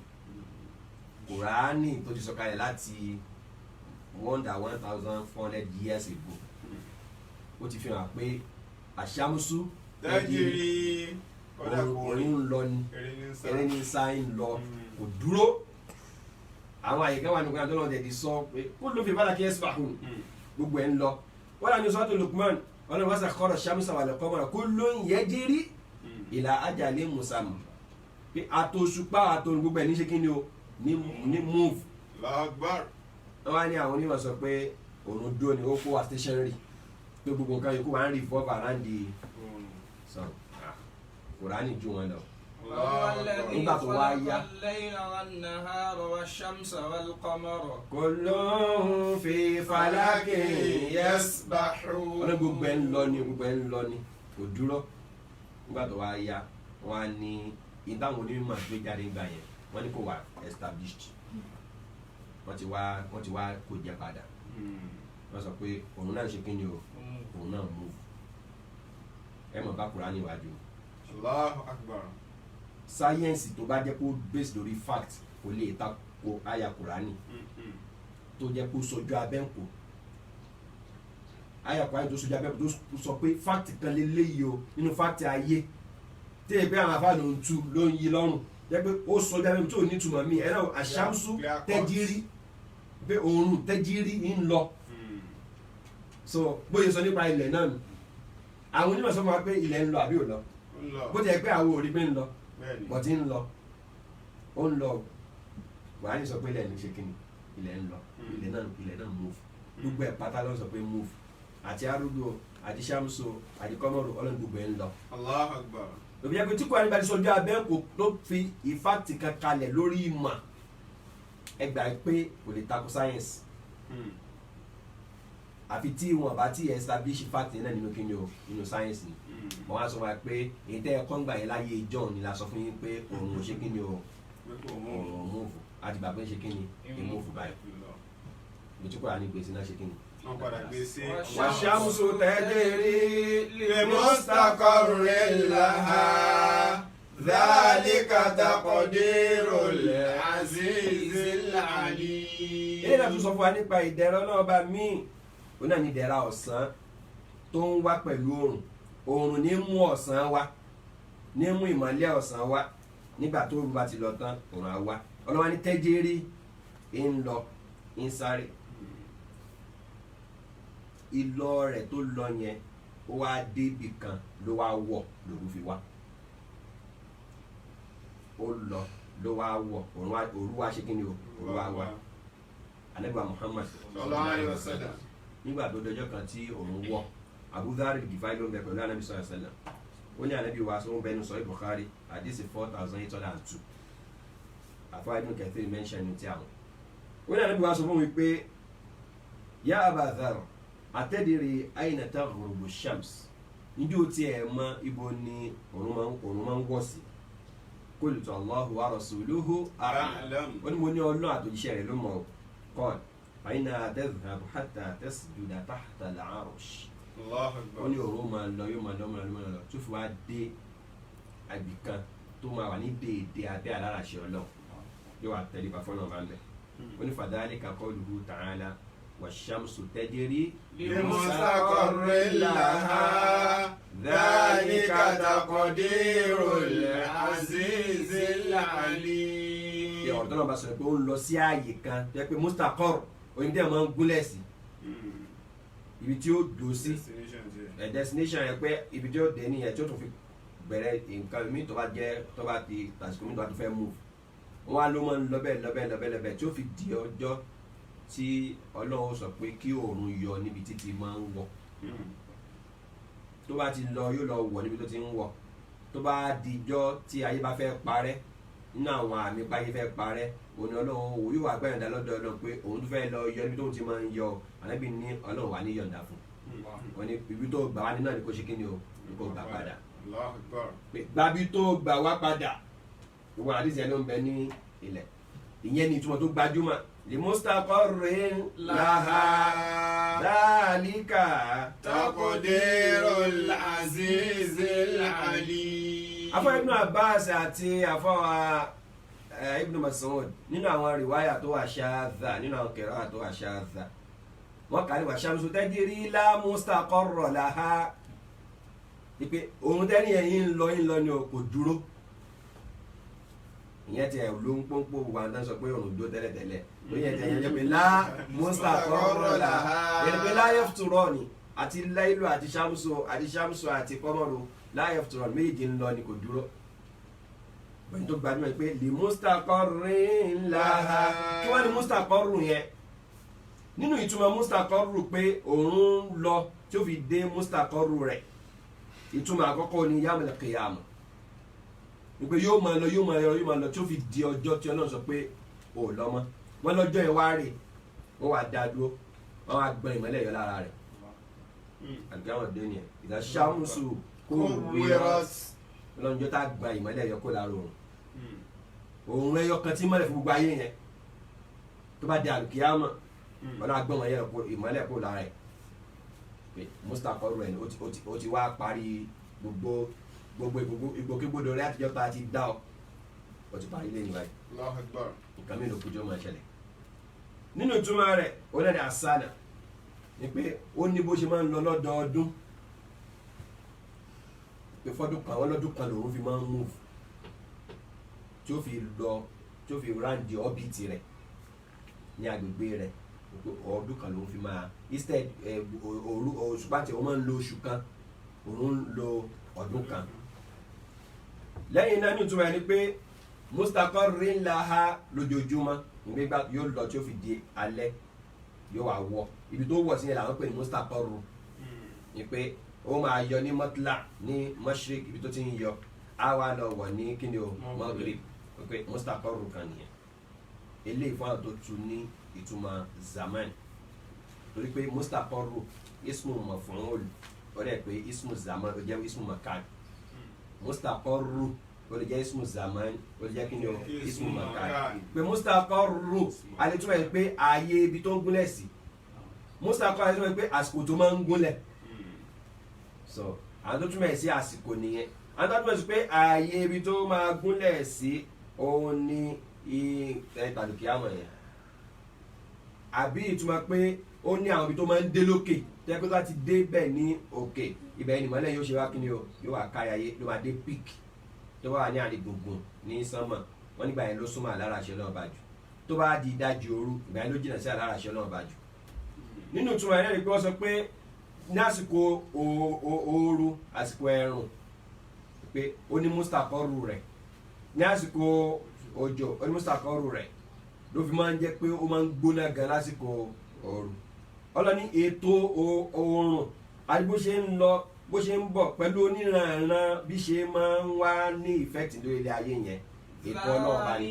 Kùránì tó ti sọ̀kalẹ̀ láti 1400 years ago ó ti fi hàn pé àṣàmùsù tajri orin ń lọ ni eré ní sá ń lọ kò dúró àwọn àyíká wà nígbà tó lọ́ọ́ tẹ̀lé sọ pé kó ló fi bára kí ẹ sùpàkùn gbogbo ẹ̀ ń lọ wọ́n lànà sọ́tò Lukman ọlọ́run wá sàkọ́rọ̀ sàmùsà wà lẹ́kọ́ mọ́ra kó ló ń yẹ jírí ìlà ajalé musamman pé àtòṣùpá àtòrùn gbogbo ẹ̀ ní ṣe kí ni o ní move. wọ́n wá ní àwọn onímọ̀ sọ pé òun dúró ni ó kó wa stationary pé gbogbo nǹkan yòókù wà ń revolve around the sun Kùránì ju wọn lọ. nígbà tó wá yá. kullun fi falakin yasbahun. wọ́n ní gbogbo ẹ̀ ń lọ ni gbogbo ẹ̀ ń lọ ni kò dúró. nígbà tó wá yá wọ́n á ní ìdáhùn onímọ̀ gbé jáde gbà yẹn wọ́n ní kò wá established wọ́n ti wá kò jẹ́ padà wọ́n sọ pé òun náà ṣe kí ni o òun náà move ẹ mọ̀ bá Kùránì níwájú. Allahu Akbar. sáyẹ́ǹsì tó bá jẹ́ kó based lórí fact kò lè tako àyà Kùránì tó jẹ́ kó sojú abẹ́ǹkò àyà Kùránì tó sojú abẹ́ǹkò tó sọ pé fact kan lélẹ́yìí o nínú fact ayé tí èpè àwọn afá ló ń tu ló ń yí lọ́rùn jẹ́ pé ó sojú abẹ́ǹkò tó ní ìtumọ̀ míì ẹ̀rọ àṣàmùsù tẹ́jírí pé òórùn tẹ́jírí ń lọ so bóyá sọ nípa ilẹ̀ náà nù àwọn onímọ̀ sọ fún wa pé ilẹ̀ ń lọ àbí ò lọ bó ti yẹ pé àwọn òrí pé ń lọ bọ̀tí ń lọ ó ń lọ Kùránì sọ pé ilẹ̀ ní ṣe kíni ilẹ̀ ń lọ ilẹ̀ náà move gbogbo ẹ̀ pátá ló sọ pé move àti arúgbó àti sàmùsù àti kọ́mọ̀rù ọlọ́run gbogbo ẹ̀ ń lọ. Allahu Akbar. òbí yẹ pé tí Kùránì bá ti sọjú abẹ́ kò ló fi ìfáàtì kan kalẹ̀ lórí ìmọ̀ ẹgbàá pé kò lè tako sáyẹ́nsì àfi tí wọn bá ti establish fact náà nínú kíni o nínú sáyẹ́nsì wọn á sọ wá pé èyí tẹ́ ẹ kọ́ ń gbà yẹn láyé John ni la sọ fún yín pé òun ò ṣe kíni o òun múùfù àti bàbá ń ṣe kíni ìmúùfù báyìí lójú kọ́ra ní gbèsè náà ṣe kíni. wọ́n padà gbé sí. wàṣàmùsù tajri limustaqarrin laha dhalika taqdirul azizil alim. ilé náà tún sọ fún wa nípa ìdẹ̀rọ̀ náà bá míì ó náà ní ìdẹ̀ra ọ̀sán tó ń wá pẹ̀lú oòrùn ní mú ọ̀sán wá ní mú ìmọ́lẹ̀ ọ̀sán wá nígbà tó rú bá ti lọ tán oòrùn á wá ọlọ́wà ní tẹ́jẹ́rí ń lọ ń sáré ìlọ rẹ̀ tó lọ yẹn ó wá débì kan ló wá wọ̀ lóru fi wá ó lọ ló wá wọ̀ òru wá ṣe kí ni o òru wá wá Ànábì Muhammad sallallahu alaihi wasallam nígbà tó dọjọ́ kan tí òun wọ̀ Abu Dharr al-Ghifari ló ń bẹ pẹ̀lú Ànábì sallallahu alaihi wasallam ó ní Ànábì wa sọ ń bẹnu sọ Bukhari àdìsí 4802 àfáà Ibn Kathir mention ti àwọn ó ní Ànábì wa sọ fún mi pé ya Aba Dharr atadri ayna taghrubu shams níbi ó tiẹ̀ mọ ibo ni òun máa ń wọ̀ sí qultu Allahu wa rasuluhu a'lam ó ní mo ní Ọlọ́run àtòjíṣẹ́ rẹ̀ ló mọ̀ قال فإنها تذهب حتى تسجد تحت العرش. الله أكبر. ó ní òru máa lọ yóò máa lọ tó fi wá dé àgbì kan tó máa wà ní déédéé abẹ́ aláràṣẹ Ọlọ́run yóò wá tẹ̀lé pàfọ́nà bá ń bẹ̀. ó ní fadhalika qawluhu ta'ala wash-shamsu tajri limustaqarrin laha dhalika taqdirul azizil alim. ọ̀rọ̀ tó náà bá sọ̀rọ̀ pé ó ń lọ sí ààyè kan tó yẹ pé mustaqar oyin tẹ́ ẹ̀ máa ń gúnlẹ̀ sí ibi tí ó dò sí destination yẹn pé ibi tí ó dé nìyẹn tí ó tún fi bẹ̀rẹ̀ nǹkan mi tó bá ti tàṣíkò mi tó bá ti fẹ́ move wọn á ló máa ń lọ bẹ́ẹ̀ tí ó fi di ọjọ́ tí Ọlọ́run sọ pé kí oòrùn yọ níbi títí máa ń wọ̀ tó bá ti lọ yóò lọ wọ̀ níbi tó ti ń wọ̀ tó bá dijọ́ tí ayé bá fẹ́ parẹ́ nínú àwọn àmì báyé fẹ́ parẹ́ òun ni Ọlọ́run wò yóò wá gbẹ̀yọ̀ǹda lọ́dọ̀ Ọlọ́run pé òun tó fẹ́ lọ yọ níbi tó ti máa ń yọ Ànábì ní Ọlọ́run wà ní yọ̀ǹda fún wọn ni ibi tó gbà wá ní náà ni kò ṣe kí ni o ni kò gbà padà gbàbí tó gbà wá padà gbogbo àdìsí ẹni ó ń bẹ ní ilẹ̀ ìyẹn ni ìtumọ̀ tó gbajúmọ̀ limustaqarrin laha dhalika taqdirul azizil alim. afọ Ibn Abbas àti afọ Ibn Mas'ud nínú àwọn rìwáyà tó wà ṣáàzà nínú àwọn kẹrọ tó wà ṣáàzà wọn kà ní wash-shamsu tajri la mustaqarra laha ipe òun tẹ́ni ẹ̀yìn ń lọ ni kò dúró ìyẹn ti ẹ̀ ló ń pọ́npọ́ gbogbo àwọn tán sọ pé òun dúró tẹ́lẹ̀tẹ́lẹ̀ ló yẹ tẹ̀yẹ jẹ́ pé lá mustaqarra laha ẹni pé la yafturani àti láìlú àti sàmùsù àti kọ́mọ́rù la yafturani méjì ń lọ ni kò dúró bẹ́ẹ̀ tó gbajúmọ̀ pé li mustaqarrin laha kí wọ́n ní mustaqarru yẹn nínú ìtumọ̀ mustaqarru pé òun ń lọ tí ó fi dé mustaqarru rẹ̀ ìtumọ̀ àkọ́kọ́ ni yawmul qiyamah wípé yóò máa lọ tí ó fi di ọjọ́ tí Ọlọ́run sọ pé ò lọ́mọ wọ́n lọ́jọ́ yẹn wá rè wọ́n wá dá dúró wọ́n wá gbọ́n ìmọ́lẹ̀ yọ lára rẹ̀ àgbẹ̀wọ̀n dé ni ẹ̀ ìdá sàmùsù kó wíwọ́s lọ́njọ́ tá a gba ìmọ́lẹ̀ yọ kó lára òun ẹyọ kan tí mọ́lẹ̀ fún gbogbo ayé yẹn tó bá di àlùkìyámà wọn náà gbọ́n ìmọ́lẹ̀ kó lára ẹ̀ mustaqarru rẹ̀ ni ó ti wá parí gbogbo ìgbòkègbodò rẹ̀ àtijọ́ tá a ti dá ọ ti parí lẹ́yìn báyìí nǹkan mìíràn kójú ọmọ ìṣẹ̀lẹ̀ nínú ìtumọ̀ rẹ̀ ó lẹ́nu àsánà ni pé ó ní bó ṣe máa ń lọ lọ́dọọdún pé fọ́dún kan àwọn lọ́dún kan lòun fi máa ń move tí ó fi ráǹdì ọ́bìtì rẹ̀ ní agbègbè rẹ̀ ọdún kan lòun fi máa instead oṣù pàtẹ ó máa ń lo oṣù kan òun ń lo ọdún kan lẹ́yìn náà ní ìtumọ̀ ẹni pé mustaqarrin laha lójoojúmọ́ nígbà yóò lọ tí ó fi di alẹ́ yóò wá wọ̀ ibi tó wọ̀ sí yẹn làwọn pè ní mustaqarru ni pé ó máa yọ ní mọ́tìlá ní mashrik ibi tó ti ń yọ á wá lọ wọ̀ ní kíni o maghrib pé mustaqarru kan nìyẹn eléyìí fún àwọn tó tu ní ìtumọ̀ zaman torí pé mustaqarru ismu maf'ul ó dẹ̀ pé ismu zaman ó jẹ́ ismu makan mustaqarru ó lè jẹ́ ismu zaman ó lè jẹ́ kíni o ismu makan pé mustaqarru alẹ́túmọ̀ yẹn pé ààyè ibi tó ń gúnlẹ̀ sí mustaqarru alẹ́túmọ̀ yẹn pé àsìkò tó máa ń gúnlẹ̀ so àwọn tó túmọ̀ sí àsìkò nìyẹn àwọn tó túmọ̀ sí pé ààyè ibi tó máa gúnlẹ̀ sí òun ní ìtàlùkìyàmọ̀ yẹn àbí ìtumọ̀ pé ó ní àwọn ibi tó máa ń dé lókè tẹ́ pé láti dé bẹ́ẹ̀ ní òkè ibẹ̀ ni ìmọ́lẹ̀ yóò ṣe wá kíni o yóò wá káyàyé ló máa dé peak tó bá wà ní àlè gbùngbùn ní sánmọ̀ wọ́n nígbà yẹn ló súnmọ́ àlára àṣẹ náà bá jù tó bá di ìdajì òru ìgbà yẹn ló jìnnà sí àlára àṣẹ náà bá jù nínú ìtumọ̀ yẹn ni pé wọ́n sọ pé ní àsìkò ooru àsìkò ẹ̀rùn pé ó ní mustaqarru rẹ̀ ní àsìkò òjò ó ní mustaqarru rẹ̀ ló fi máa ń jẹ́ pé ó máa ń gbóná gan lásìkò ooru ọlọ́ni ètò oòrùn àti bó ṣe ń lọ bó ṣe ń bọ̀ pẹ̀lú oníranran bí ṣe máa ń wá ní ìfẹ́tì lórí ilé ayé yẹn ètò ọlọ́ọ̀bá ni.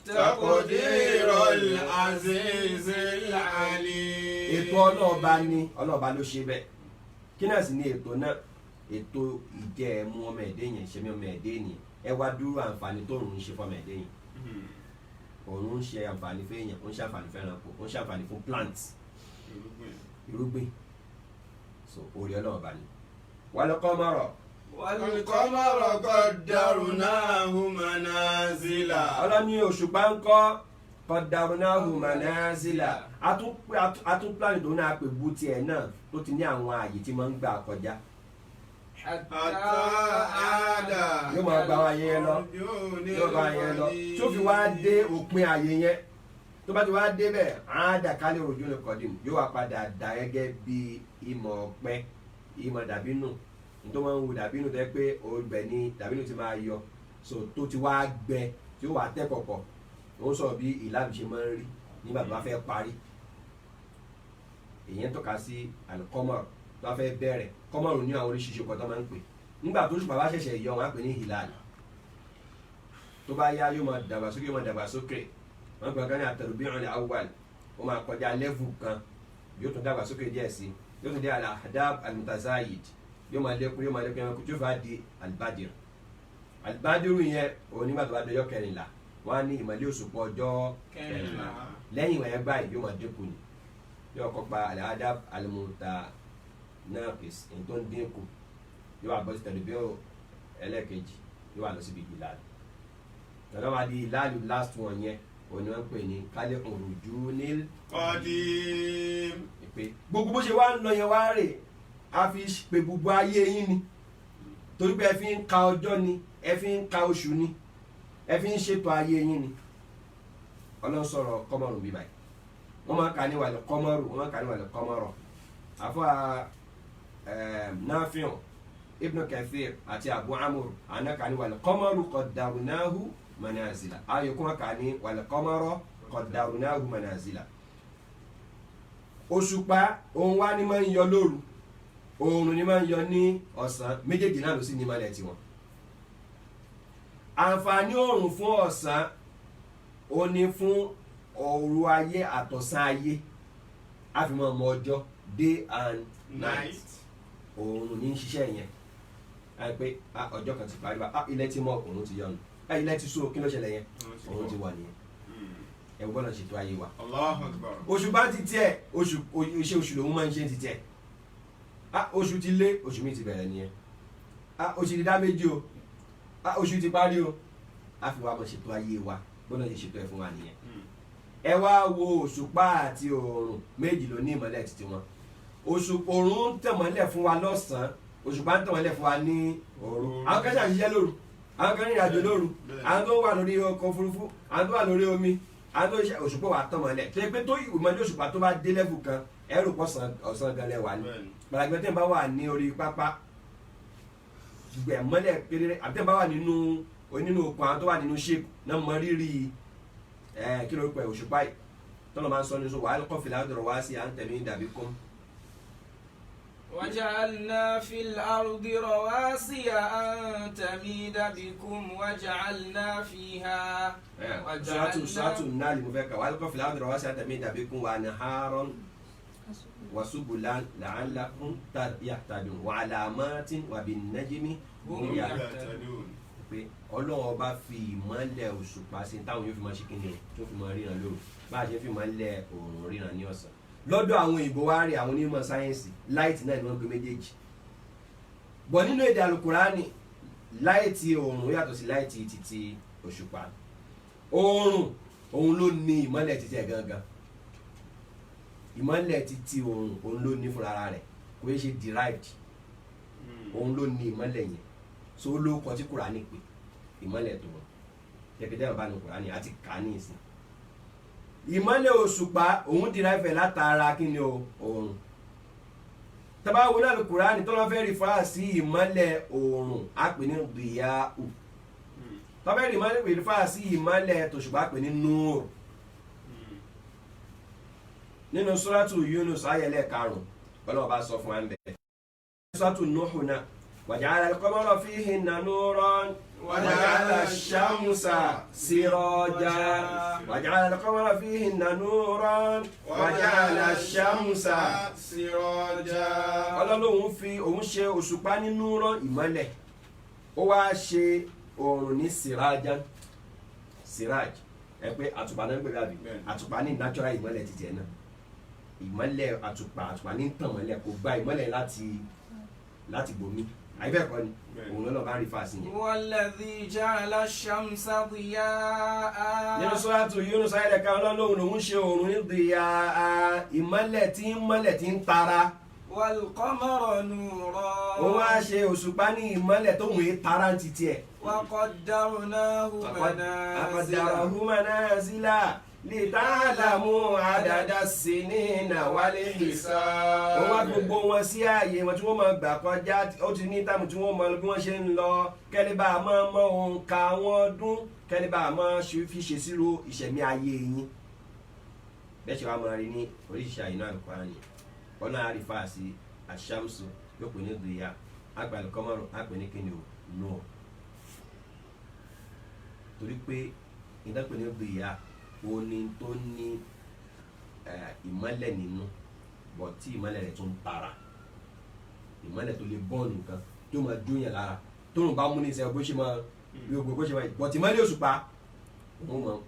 taqdirul azizil alim. ètò ọlọ́ọ̀bá ni ọlọ́ọ̀bá ló ṣe bẹ́ẹ̀ kí náà sì ni ètò náà ètò ìjẹ́ ẹ̀mú ọmọ ẹ̀dẹ́ yẹn ṣẹ́mi ọmọ ẹ̀dẹ́ yẹn ẹ wá dúró àǹfààní tó ń ṣe fọmọ ẹ̀dẹ́ yẹn òun ń ṣe àǹfààní fún èèyàn ó ń ṣe àǹfààní fún ẹranko ó ń ṣe àǹfààní fún plants irúgbìn so orí ọlọ́ọ̀bá ni wal qamara qaddarnahu manazila. ọlọ́ni òṣùpá ń kọ́ qaddarnahu manazila atún pláàni tó náà pè bú tiẹ̀ náà tó ti ní àwọn ààyè tí máa ń gbà kọjá hatta ada. yóò máa gba àwọn ààyè yẹn lọ yóò gba ààyè yẹn lọ tí ó fi wá dé òpin ààyè yẹn tó bá ti wá débẹ̀ àádà kálẹ̀ òjò lè kọ́dìm yóò wá padà dà gẹ́gẹ́ bí ìmọ̀ ọ̀pẹ ìmọ̀ dàbínù tó máa ń wo dàbínù tẹ́ pé ọbẹ̀ ni dàbínù ti máa yọ so tó ti wá gbẹ tí ó wà tẹ́ pọ̀pọ̀ ó ń sọ̀rọ̀ bí ìlànà ṣe máa ń rí nígbà tó bá fẹ́ parí èyí ń tọ́ka sí àlùkọ́mọ̀rù tó bá fẹ́ bẹ̀rẹ̀ kọ́mọ̀rù ní àwọn oríṣiríṣi ọkọ̀ tó máa ń pè nígbà tó ṣùpá bá ṣẹ̀ṣẹ̀ yọ wọn á pè ní hilal tó bá yá yóò máa dàgbàsókè wọn gbọ́n kan ní at-tarbi'ul awwal ó máa kọjá lẹ́vù kan yóò tún dàgbàsókè díẹ̀ sí yóò tún dé al-ahdab al-mutazayid yóò máa lékún ẹranko tí ó fà di al-badru yẹn òun nígbà tó bá dọjọ́ kẹrìnlá wọn á ní ìmọ̀lẹ́ òṣùpá ọjọ́ kẹrìnlá lẹ́yìn ìwọ̀n yẹn báyìí yóò máa dínkù ni yóò kọ́ pa al-ahdab al-mutanaqis èyí tó ń dínkù yóò wá bọ́ sí tẹ̀lébíọ́ ẹlẹ́ẹ̀kejì yóò wá lọ síbi hilal tọ́lá wá di hilal last one yẹn òní wọn pè ní kálẹ̀ òrùjú ní qadim. pé gbogbo bó ṣe wá ń lọ yẹn wá rè á fi pè gbogbo ayé yín ni torí pé ẹ fi ń ka ọjọ́ ni ẹ fi ń ka oṣù ni ẹ fi ń ṣètò ayé yín ni ọlọ́run sọ̀rọ̀ kọ́mọ̀rù bí báyìí wọ́n máa kà ní wàlẹ̀ kọ́mọ̀rù wọ́n máa kà ní wàlẹ̀ kọ́mọ̀rọ̀ àfọ Nafi' Ibn Kathir àti Abu Amr àná kà ní wàlẹ̀ kọ́mọ̀rù qaddarnahu manazila ayọ̀kún wọn kà ní wàlẹ̀ kọ́mọ̀rọ̀ qaddarnahu manazila òṣùpá òun wá ní máa ń yọ lóru oòrùn ni máa ń yọ ní ọ̀sán méjèèjì náà ló sì ní ìmọ́lẹ̀ tiwọn àǹfààní oòrùn fún ọ̀sán ó ní fún òru ayé àtọ̀sán ayé àfihàn ọmọ ọjọ́ day and night oòrùn ní ṣiṣẹ́ yẹn àìpé ọjọ́ kan ti parí wa ilẹ̀ ti mọ́ oòrùn ti yọnu ilẹ̀ ti sún kí ló ṣẹlẹ̀ yẹn oòrùn ti wà nìyẹn ẹ̀wọ́n gbọ́dọ̀ ṣètò ayé wa Allahu Akbar. oṣù bá ti tiẹ̀ iṣẹ́ oṣù lòun máa ń ṣe ti tiẹ̀ oṣù ti lé oṣù mi ti bẹ̀rẹ̀ nìyẹn oṣù ti dá méjì o oṣù ti parí o a fi wá mọ̀ ṣètò ayé wa gbọ́dọ̀ ṣe ṣètò ẹ̀ fún wa nìyẹn ẹ wá wo òṣùpá àti oòrùn méjì ló ní ìmọ́lẹ̀ títí wọn oòrùn ń tẹ̀mọ́lẹ̀ fún wa lọ́sàn-án òṣùpá ń tẹ̀mọ́lẹ̀ fún wa ní òru àwọn kan ṣàṣiṣẹ́ lóru àwọn kan rìnrìn àjò lóru àwọn tó wà lórí ọkọ̀ òfurufú àwọn tó wà lórí omi àwọn tó ṣe òṣùpá wa tẹ̀mọ́lẹ̀ tó yẹ pé tó ìmọ́lẹ̀ òṣùpá tó bá dé lẹ́bù kan ẹrù pọ̀ ọ̀sán gan lẹ́wà ní gbàgbẹ́ tẹ̀ ń bá wà ní orí pápá gbẹ̀mọ́lẹ̀ kedere àbí tẹ̀ ń bá wà nínú okùn àwọn tó wà nínú shape náà mọ rírì kí ló pẹ̀ òṣùpá yìí tọ́lọ̀ máa ń sọ ní sọ wàhálà kọ́fìlà àdọ̀rọ̀ wá sí à ń tẹ̀mí dàbí kún. وجعلنا في الأرض رواسي أن تميد بكم وجعلنا فيها sọ́tù náà ni mo fẹ́ kà wàhálà kọ́fìlà àdọ̀rọ̀ wá sí à ń tẹ̀mí dàbí kún wà ní haron wasubulan la'allakum yahtadun wa alamatin wa bin najmi hum yahtadun pé ọlọ́run ọba fi ìmọ́lẹ̀ òṣùpá sí táwọn yóò fi máa ṣe kí ni o tó fi máa ríran lóru bá a ṣe fi ìmọ́lẹ̀ òòrùn ríran ní ọ̀sán lọ́dọ̀ àwọn òyìnbó wá rí àwọn onímọ̀ sáyẹ́ǹsì láìtì náà ni wọ́n gbé méjèèjì bọ̀ nínú èdè alukurani láìtì òòrùn yàtọ̀ sí láìtì títí òṣùpá òòrùn òun ló ní ìmọ́lẹ̀ títí ẹ̀ gangan ìmọ́lẹ̀ títí òun ló ní fúnra rẹ̀ kò yẹ ṣe derived òun ló ní ìmọ́lẹ̀ yẹn so ló kọ tí Kùránì pé ìmọ́lẹ̀ tó wọn tẹ̀pẹ̀tẹ̀ ọba ní Kùránì àti kà ní ìsìn ìmọ́lẹ̀ òṣùpá òun derive látara kí ni oòrùn tàbá wo náà ní Kùránì tó lọ́ fẹ́ rí fáà sí ìmọ́lẹ̀ oòrùn á pè ní dìyàù tọ́fẹ́ rí fáà sí ìmọ́lẹ̀ tòṣùpá á pè ní núùrù nínú suratu Yunus ayẹlẹ 5 Ọlọ́run bá sọ fún wa ń bẹ̀ suratu Nuhu náà waja'ala al-qamara fihinna nuran waja'ala ash-shamsa sirajan waja'ala al-qamara fihinna nuran waja'ala ash-shamsa sirajan Ọlọ́run fi òun ṣe òṣùpá ní nuran ìmọ́lẹ̀ ó wá ṣe oòrùn ní sirajan siraj ẹ pé àtùpà náà gbẹ̀rẹ̀ àbí àtùpà ní natural ìmọ́lẹ̀ títí ẹ̀ náà ìmọ́lẹ̀ àtùpà ní tàn mọ́lẹ̀ kò gba ìmọ́lẹ̀ láti bomi àyíbẹ̀kọ́ ni òun lọ́nà bá rí fàásì yẹn. والذي جعل الشمس ضياء. nínú suratu Yunus ayẹ̀dẹ̀ kan Ọlọ́run lòun ṣe òòrùn ní diyaa ìmọ́lẹ̀ tí ń tara. والقمر نورا. ó wá ṣe òṣùpá ní ìmọ́lẹ̀ tó wùn tara ń titi ẹ̀. وقدرناه منازل لتعلموا عدد السنين والحساب. ó wá gbogbo wọn sí ààyè wọn tí wọ́n máa gbà kọjá ó ti ní táàmù tí wọ́n mọ bí wọ́n ṣe ń lọ kẹ́lẹ́bà máa mọ òǹkà àwọn ọdún kẹ́lẹ́bà máa fi ṣe sírò ìṣẹ̀mí ayé yín. bẹ́ẹ̀ ṣe wá máa rí ní oríṣiríṣi àyínú Al-Qur'ani ọ̀nà àrífà sí àṣàmùsù yóò pè ní dìyà àgbàlẹ̀ kọ́mọ́rù àpè ní kíni ò nù. torí pé ìdápẹ́ ní dìyà oní tó ní ìmọ́lẹ̀ nínú bọ̀ tí ìmọ́lẹ̀ rẹ̀ tún ń tara ìmọ́lẹ̀ tó lè bọ́ọ̀lù nǹkan tó máa dúnyàn lára tó ń bá mú ní ìṣẹ́ bó ṣe máa bọ̀ tí ìmọ́lẹ̀ òṣùpá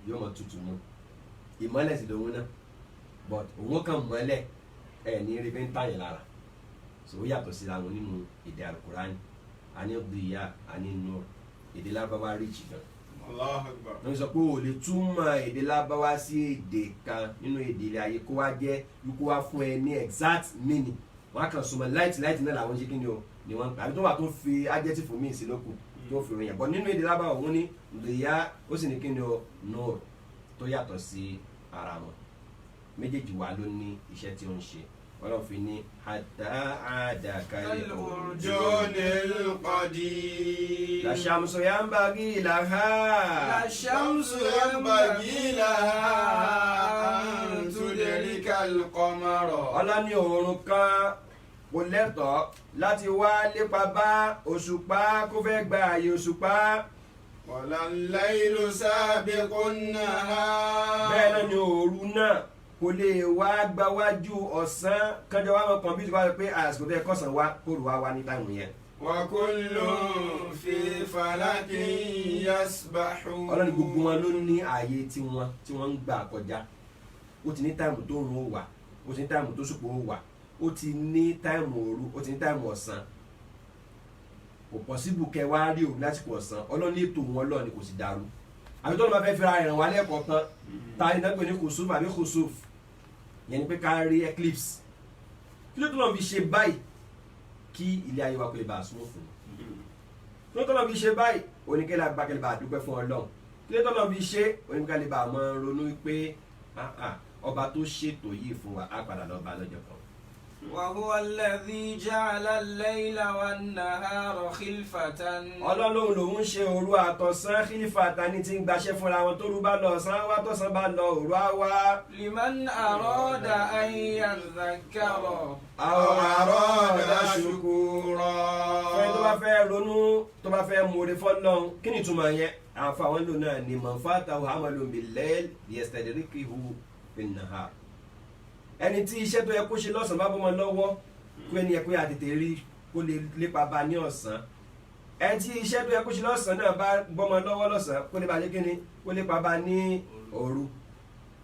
yóò máa tutù mú ìmọ́lẹ̀ sì lòun náà bọ̀ òun kàn mọ́lẹ̀ ní rí bí ń tàyàn lára so ó yàtọ̀ síra wọn nínú èdè Al-Qur'ani àní dìyà àní nù èdè lábáwá ríjì gan. Allahu Akbar. wọ́n sọ pé o lè túmọ̀ èdè lábáwá sí èdè kan nínú èdè ilẹ̀ ayé kó wá jẹ́ kó wá fún ẹ ní exact meaning wọ́n á kàn súnmọ́ láìtì náà làwọn ṣe kí ni o ni wọ́n àbí tó wà tó fi adjective míì sí lókù tó fi ròyìn bọ́ nínú èdè lábàá òun ní lèyà ó sì ní kí ni o nur tó yàtọ̀ sí ara wọn méjèèjì wà ló ní iṣẹ́ tí ó ń ṣe ọlọ́run fi ní hatta aada kalurjunil qadim. la shamsu yanbaghi laha La shamsu yanbaghi laha an tudrikal qamara. ọlọ́ni òòrùn kan kò lẹ́tọ̀ọ́ láti wá lépa bá òṣùpá kó fẹ́ gba àyè òṣùpá walal laylu sabiqun nahar. bẹ́ẹ̀ náà ni òru náà kò lè wá gbáwájú ọ̀sán kánjọ wá mọ̀ kọ̀mpútà wá pé àsìkò tó yẹ kọ̀sán wá kóòrù wá ní táìmù yẹn. wa kullun fi falakin yasbahun. ọlọ́ni gbogbo wọn ló ní ààyè tí wọ́n ń gbà kọjá ó ti ní táìmù tó rùn ó wà ó ti ní táìmù tó ṣùpọ̀ ó wà ó ti ní táìmù òru ó ti ní táìmù ọ̀sán kò pọ̀síbù kẹ wá rí òru lásìkò ọ̀sán ọlọ́ni ètò wọn lọ́ọ̀ ni kò sì dàrú àbí tó ló máa fẹ́ fi ra ìrìn wá lẹ́ẹ̀kọ̀ọ́ kan ta ni náà pé ní kùsùf àbí kùsùf yẹn ni pé ká rí eclipse kí ló tó lọ́ọ́ fi ṣe báyìí kí ilé ayé wa kò lè bá a súnmọ́ fún un kí ló tó lọ́ọ́ fi ṣe báyìí oníkẹ́lẹ́ agbákẹ́lẹ́ bá a dúpẹ́ fún Ọlọ́run kí ló tó lọ́ọ́ fi ṣe oníkẹ́lẹ́ bá a mọ́ ronú pé ọba tó ṣètò yìí fún wa á padà lọ́ọ́ bá lọ́jọ́ kan. وهو الذي جعل الليل والنهار خلفة. ọlọ́run lòun ṣe òru àtọ̀sán khilfatan ní ti ń gbaṣẹ́ fúnra wọn tó rú bá lọ ọ̀sán wá tọ̀sán bá lọ òru á wá. لمن أراد أن يذكر أو أراد شكورا. fẹ́ tó bá fẹ́ ronú tó bá fẹ́ mọ̀ọ́rẹ́ fọ́lọ́run kí ni ìtumọ̀ yẹn àǹfààní lò náà ni man fatahu amalun bil-layl liyastadrikhu bin-nahar. ẹni tí iṣẹ́ tó yẹ kó ṣe lọ́sàn-án bá bọ́mọ lọ́wọ́ kó ẹni yẹ kó yà tètè rí kó lè lépa bá ní ọ̀sán ẹni tí iṣẹ́ tó yẹ kó ṣe lọ́sàn-án náà bá bọ́mọ lọ́wọ́ lọ́sàn-án kó lè bá ṣe kíni kó lépa bá ní òru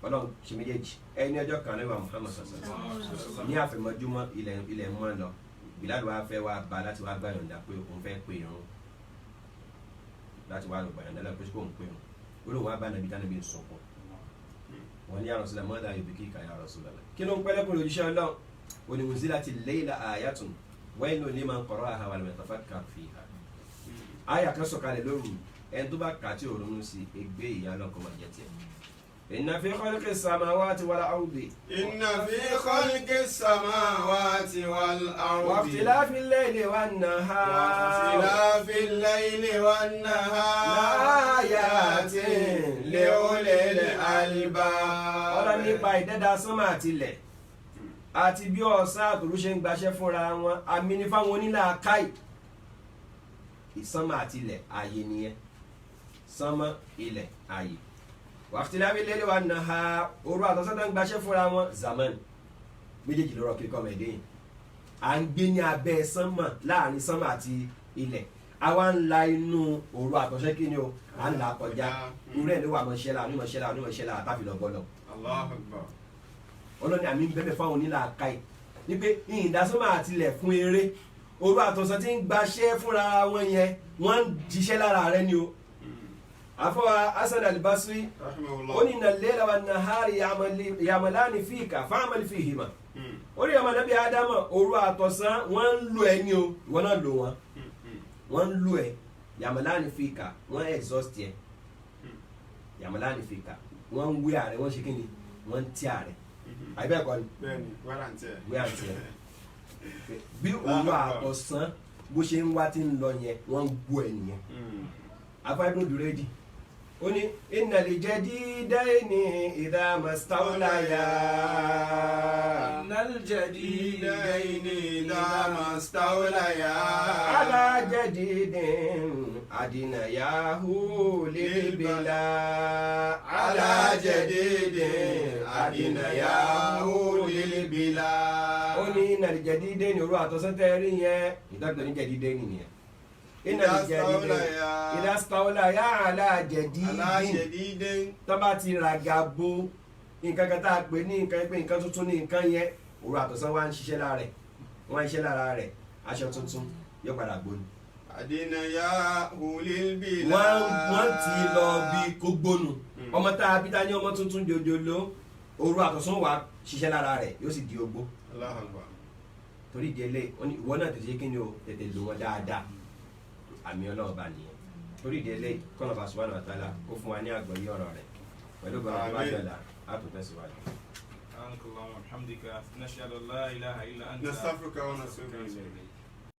ọlọ́run ṣe méjèèjì ẹni ọjọ́ kan lẹ́wà Muhammad sọ̀sọ̀ ní àfẹ̀mọ́júmọ́ ilẹ̀ mọ́ lọ Bilal wa fẹ́ wá bá láti wá gbà yọ̀ǹda pé òun fẹ́ pè irun láti wá lọ gbà yọ̀ǹda lọ pé kó òun pè irun ó lóun wá bá nàbí tánàbí ń sọkún wọn ní ya Rasulullah mọ́tà yóò bí kíkà ya Rasulullah kí ló ń pẹ́ lẹ́kùn lójúṣẹ́ ọlọ́run òní unzilatil layla ayatun waylun liman qara'aha wa lam yatafakkar fiha. àyà kan sọ̀kalẹ̀ lóru ẹni tó bá kà tí òun sí ègbé ìyá ọlọ́kọ̀ máa jẹ tiẹ̀. inna fi khalqis samawati wal ardi. inna fi khalqis samawati wal ardi. wa ikhtilafil layli wan nahar. wa ikhtilafil layli wan nahar. ayatin li ulil albab. ọlọ́run nípa ìdẹ́dà sánmà àtilẹ̀ àti bí ọ̀sán àtòru ṣe ń gbaṣẹ́ fúnra wọn àmì ní fáwọn onílàákàì ìsánmà àtilẹ̀ ààyè nìyẹn sánmà ilẹ̀ ààyè waqtilafi layli wan nahar òru àtọ̀sán tó ń gbaṣẹ́ fúnra wọn zaman méjèèjì lọ́rọ̀ kíkọ́ ọmọ ẹ̀dẹ́ yìí à ń gbé ní abẹ́ sánmà láàrin sánmà àti ilẹ̀ àwa ń la inú òru àtọ̀sán kí ni o à ń là kọjá irú ẹ̀ ló wà mọ̀ṣẹ́lá onímọ̀ṣẹ́lá àtàfi lọ́gbọ́lọ́ Allahu Akbar. ọlọ́ni àmì ń bẹ́ẹ̀ fáwọn onílàákàì ní pé ìdásánmà àtilẹ̀ fún eré òru àtọ̀sán tí ń gbaṣẹ́ fúnra wọn yẹn wọ́n ń jíṣẹ́ lára rẹ ni o. àfọwà Hasan al-Basri ó ní innal layla wan nahari ya'malani fika fa'mal fihima. ó ní ọmọ nàbí Ádámà òru àtọ̀sán wọ́n ń lò ẹ́ ní o ìwọ náà lò wọ́n ń lò ẹ́ ya'malani fika wọ́n exhaust yẹ ya'malani fika wọ́n ń wé ààrẹ wọ́n ṣe kí ni wọ́n ń tí ààrẹ àbẹ́ ẹ̀kọ́ ni bẹ́ẹ̀ni wárántẹ. wé àǹtí ẹ̀ bí òru àtọ̀sán bó ṣe ń wá tí ń lọ yẹn wọ́n ń gbọ́ ẹ̀ nìyẹn afáìbùn dùrẹ́dì ó ní innal jadidayni idha mastawlaya. innal jadidayni idha mastawlaya. ala jadidin adinayahu lilbila. ala jadidin adinayahu lilbila. ó ní innal jadidayni òru àtọ̀sán tẹ́rí yẹn ìdágbẹ́ ní jadidayni nìyẹn. idha stawlaya ala jadidin tó bá ti ràgàbó nǹkan kan tá a pè ní nǹkan tuntun ní nǹkan yẹn òru àtọ̀sán wa ń ṣiṣẹ́ lára rẹ̀ wọ́n ń ṣiṣẹ́ lára rẹ̀ aṣọ tuntun yóò padà gbóni. adinayahu lilbila. wọ́n ti lọ bí kó gbónu ọmọ tá a bí ta ní ọmọ tuntun jòjòló òru àtọ̀sán wa ṣiṣẹ́ lára rẹ̀ yóò sì di ogbó. Allahu Akbar. torí ìdí eléyìí ìwọ náà tètè kí ni o tètè lò wọ́n dáadáa àmì ọlọ́run bá nìyẹn torí ìdí eléyìí kọ́nà bá subhanahu wa ta'ala ó fún wa ní àgbọ́yé ọ̀rọ̀ rẹ̀ pẹ̀lú gbọ́dọ̀ tó bá jọ̀dá á tún tẹ̀síwájú. سبحانك اللهم وبحمدك نشهد ان لا اله الا انت نستغفرك ونتوب إليك.